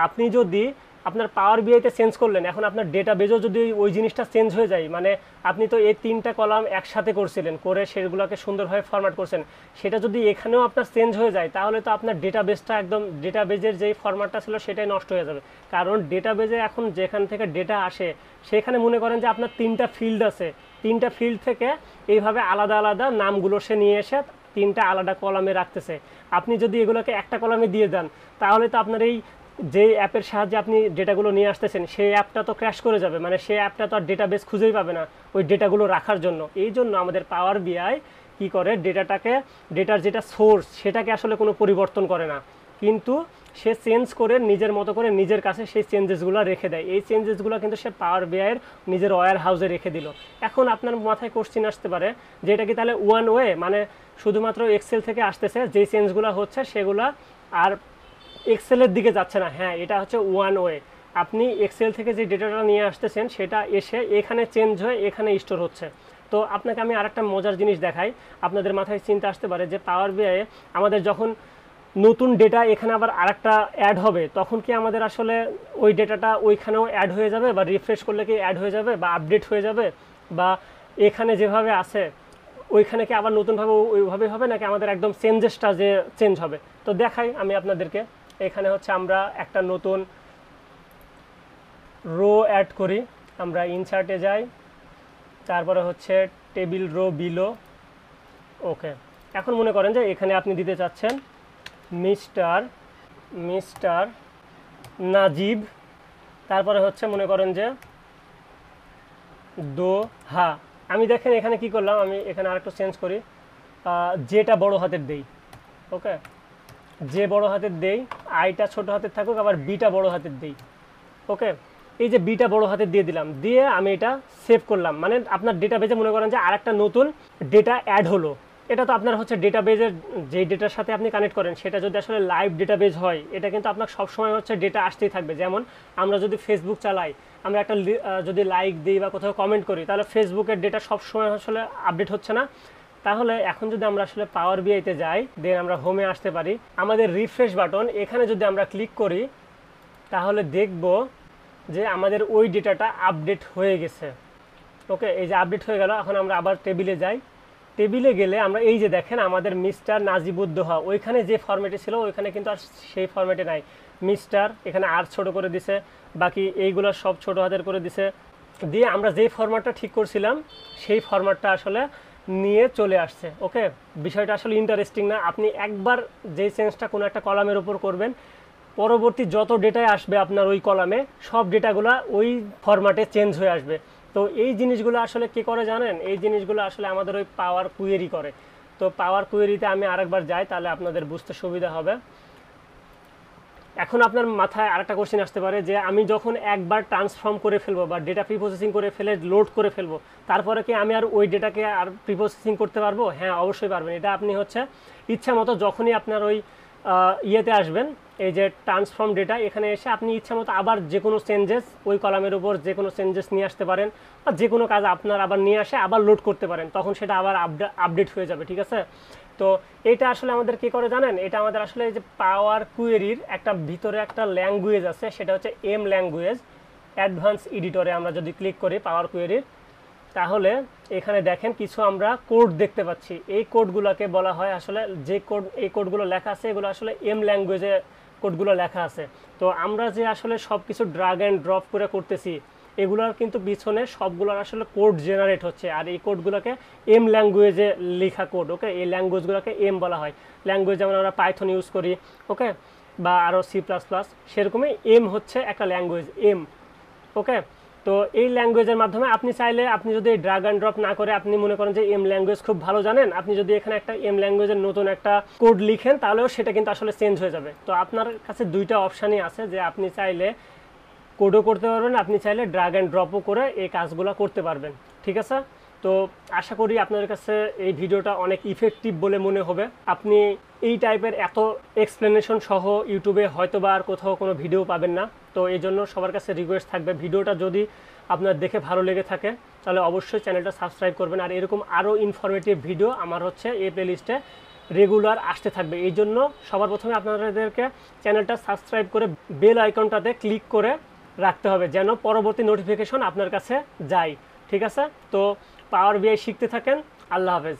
আপনি যদি আপনার পাওয়ার বিআইতে চেঞ্জ করলেন, এখন আপনার ডেটাবেজও যদি ওই জিনিসটা চেঞ্জ হয়ে যায়, মানে আপনি তো এই 3টা কলাম একসাথে করছিলেন, করে সেগুলোকে সুন্দরভাবে ফরম্যাট করছেন, সেটা যদি এখানেও আপনার চেঞ্জ হয়ে যায় তাহলে তো আপনার ডেটাবেসটা একদম ডেটাবেজের যেই ফরম্যাটটা ছিল সেটাই নষ্ট হয়ে যাবে। কারণ ডেটাবেজে এখন যেখান থেকে ডেটা আসে সেখানে মনে করেন যে আপনার 3টা ফিল্ড আছে, 3টা ফিল্ড থেকে এইভাবে আলাদা আলাদা নামগুলো সে নিয়ে এসে 3টা আলাদা কলামে রাখতেছে। আপনি যদি এগুলোকে একটা কলামে দিয়ে দেন তাহলে তো আপনার এই যে অ্যাপের সাহায্যে আপনি ডেটাগুলো নিয়ে আসতেছেন সেই অ্যাপটা তো ক্র্যাশ করে যাবে, মানে সেই অ্যাপটা তো আর ডেটাবেস খুঁজেই পাবে না ওই ডেটাগুলো রাখার জন্য। এই জন্য আমাদের পাওয়ার বিআই কী করে, ডেটার যেটা সোর্স সেটাকে আসলে কোনো পরিবর্তন করে না, কিন্তু সে চেঞ্জ করে নিজের মতো করে নিজের কাছে সেই চেঞ্জেসগুলো রেখে দেয়। এই চেঞ্জেসগুলো কিন্তু সে পাওয়ার বিআইয়ের নিজের ওয়্যার হাউসে রেখে দিল। এখন আপনার মাথায় কোশ্চিন আসতে পারে যে এটা কি তাহলে ওয়ান ওয়ে, মানে শুধুমাত্র এক্সেল থেকে আসতেছে যেই চেঞ্জগুলো হচ্ছে সেগুলা আর এক্সেলের দিকে যাচ্ছে না। হ্যাঁ, এটা হচ্ছে ওয়ান ওয়ে। আপনি এক্সেল থেকে যে ডেটাটা নিয়ে আসতেছেন সেটা এসে এখানে চেঞ্জ হয়ে এখানে স্টোর হচ্ছে। তো আপনাকে আমি আরেকটা মজার জিনিস দেখাই, আপনাদের মাথায় চিন্তা আসতে পারে যে পাওয়ার বিআই আমাদের যখন নতুন ডেটা এখানে আবার আরেকটা অ্যাড হবে, তখন কি আমাদের আসলে ওই ডেটাটা ওইখানেও অ্যাড হয়ে যাবে, বা রিফ্রেশ করলে কি অ্যাড হয়ে যাবে বা আপডেট হয়ে যাবে, বা এখানে যেভাবে আছে ওইখানে কি আবার নতুনভাবে ওইভাবে হবে, নাকি আমাদের একদম চেঞ্জেসটা যে চেঞ্জ হবে? তো দেখাই আমি আপনাদেরকে। এখানে হচ্ছে আমরা একটা নতুন রো অ্যাড করি, আমরা ইনসার্টে যাই, তারপরে হচ্ছে টেবিল রো বিলো। ওকে, এখন মনে করেন যে এখানে আপনি দিতে চাচ্ছেন মিস্টার নাজিব, তারপরে হচ্ছে মনে করেন যে দোহা। আমি দেখেন এখানে কি করলাম, আমি এখানে আরেকটু চেঞ্জ করি, যেটা বড় হাতের দেই। ওকে, যে বড় হাতের দেই, আইটা ছোট হাতের থাকুক, আবার বিটা বড় হাতের দেই। ওকে, এই যে বিটা বড় হাতের দিয়ে দিলাম, দিয়ে আমি এটা সেভ করলাম। মানে আপনার ডেটাবেজে মনে করেন যে আরেকটা নতুন ডেটা অ্যাড হলো। এটা তো আপনার হচ্ছে ডেটাবেজের যে ডেটার সাথে আপনি কানেক্ট করেন সেটা যদি আসলে লাইভ ডেটাবেজ হয়, এটা কিন্তু আপনার সবসময় হচ্ছে ডেটা আসতেই থাকবে। যেমন আমরা যদি ফেসবুক চালাই, আমরা একটা যদি লাইক দিই বা কোথাও কমেন্ট করি, তাহলে ফেসবুকের ডেটা সবসময় আসলে আপডেট হচ্ছে না। তাহলে এখন যদি আমরা আসলে পাওয়ার বিআইতে যাই, দেন আমরা হোমে আসতে পারি, আমাদের রিফ্রেশ বাটন এখানে যদি আমরা ক্লিক করি, তাহলে দেখব যে আমাদের ওই ডেটাটা আপডেট হয়ে গেছে। ওকে, এই যে আপডেট হয়ে গেল। এখন আমরা আবার টেবিলে যাই, টেবিলে গেলে আমরা এই যে দেখেন আমাদের মিস্টার নাজিবুদ্দোহা ওইখানে যে ফরম্যাটে ছিল ওইখানে কিন্তু আর সেই ফরম্যাটে নাই। মিস্টার এখানে আর ছোট করে দিছে, বাকি এইগুলো সব ছোট হাতের করে দিছে, দিয়ে আমরা যেই ফরম্যাটটা ঠিক করছিলাম সেই ফরম্যাটটা আসলে নিয়ে চলে আসছে। ওকে, বিষয়টা আসলে ইন্টারেস্টিং না? আপনি একবার যেই চেঞ্জটা কোনো একটা কলামের উপর করবেন, পরবর্তী যত ডেটায় আসবে আপনার ওই কলামে, সব ডেটাগুলো ওই ফরম্যাটে চেঞ্জ হয়ে আসবে। তো এই জিনিসগুলো আসলে কে করে জানেন? এই জিনিসগুলো আসলে আমাদের ওই পাওয়ার কুয়েরি করে। তো পাওয়ার কুয়েরিতে আমি আরেকবার যাই, তাহলে আপনাদের বুঝতে সুবিধা হবে। এখন আপনার মাথায় আরেকটা কোশ্চেন আসতে পারে যে আমি যখন একবার ট্রান্সফর্ম করে ফেলবো বা ডেটা প্রিপ্রসেসিং করে ফেলে লোড করে ফেলবো, তারপরে কি আমি আর ওই ডেটাকে আর প্রিপ্রসেসিং করতে পারবো? হ্যাঁ, অবশ্যই পারবেন। এটা আপনি হচ্ছে ইচ্ছা মতো যখনই আপনার ওই ইয়েতে আসবেন, এই যে ট্রান্সফর্ম ডেটা, এখানে এসে আপনি ইচ্ছা মতো আবার যে কোনো চেঞ্জেস ওই কলামের উপর যে কোনো চেঞ্জেস নিয়ে আসতে পারেন, বা যে কোনো কাজ আপনার আবার নিয়ে আসে আবার লোড করতে পারেন, তখন সেটা আবার আপডেট হয়ে যাবে। ঠিক আছে? তো এটা আসলে আমাদের কি করে জানেন? এটা আমাদের আসলে এই যে পাওয়ার কুয়েরির একটা ভিতরে একটা ল্যাঙ্গুয়েজ আছে, সেটা হচ্ছে এম ল্যাঙ্গুয়েজ। অ্যাডভান্স এডিটরে আমরা যদি ক্লিক করি পাওয়ার কুয়েরির, তাহলে এখানে দেখেন কিছু আমরা কোড দেখতে পাচ্ছি। এই কোডগুলোকে বলা হয় আসলে, যে কোড এই কোডগুলো লেখা আছে এগুলো আসলে এম ল্যাঙ্গুয়েজে কোডগুলো লেখা আছে। তো আমরা যে আসলে সব কিছু ড্রাগ অ্যান্ড ড্রপ করে করতেছি, এগুলোর কিন্তু পিছনে সবগুলোর আসলে কোড জেনারেট হচ্ছে, আর এই কোডগুলোকে এম ল্যাঙ্গুয়েজে লেখা কোড। ওকে, এই ল্যাঙ্গুয়েজগুলোকে এম বলা হয়। ল্যাঙ্গুয়েজ যেমন আমরা পাইথন ইউজ করি, ওকে, বা আরও C++, সেরকমই এম হচ্ছে একটা ল্যাঙ্গুয়েজ, এম। ওকে, তো এই ল্যাঙ্গুয়েজের মাধ্যমে আপনি চাইলে, আপনি যদি ড্রাগ অ্যান্ড ড্রপ না করে, আপনি মনে করেন যে এম ল্যাঙ্গুয়েজ খুব ভালো জানেন, আপনি যদি এখানে একটা এম ল্যাঙ্গুয়েজের নতুন একটা কোড লিখেন, তাহলেও সেটা কিন্তু আসলে চেঞ্জ হয়ে যাবে। তো আপনার কাছে দুইটা অপশানই আছে, যে আপনি চাইলে কোডও করতে পারবেন, আপনি চাইলে ড্রাগ অ্যান্ড ড্রপও করে এই কাজগুলো করতে পারবেন। ঠিক আছে? তো আশা করি আপনাদের কাছে এই ভিডিওটা অনেক ইফেক্টিভ বলে মনে হবে। আপনি এই টাইপের এত এক্সপ্লেনেশন সহ ইউটিউবে হয়তো বা আর কোথাও কোনো ভিডিও পাবেন না। তো এই জন্য সবার কাছে রিকোয়েস্ট থাকবে, ভিডিওটা যদি আপনার দেখে ভালো লেগে থাকে তাহলে অবশ্যই চ্যানেলটা সাবস্ক্রাইব করবেন। আর এরকম আরও ইনফরমেটিভ ভিডিও আমার হচ্ছে এই প্লেলিস্টে রেগুলার আসতে থাকবে। এই জন্য সবার প্রথমে আপনাদেরকে চ্যানেলটা সাবস্ক্রাইব করে বেল আইকনটাতে ক্লিক করে রাখতে হবে, যেন পরবর্তী নোটিফিকেশন আপনার কাছে যায়। ঠিক আছে? তো পাওয়ার বিআই শিখতে থাকেন। আল্লাহ হাফেজ।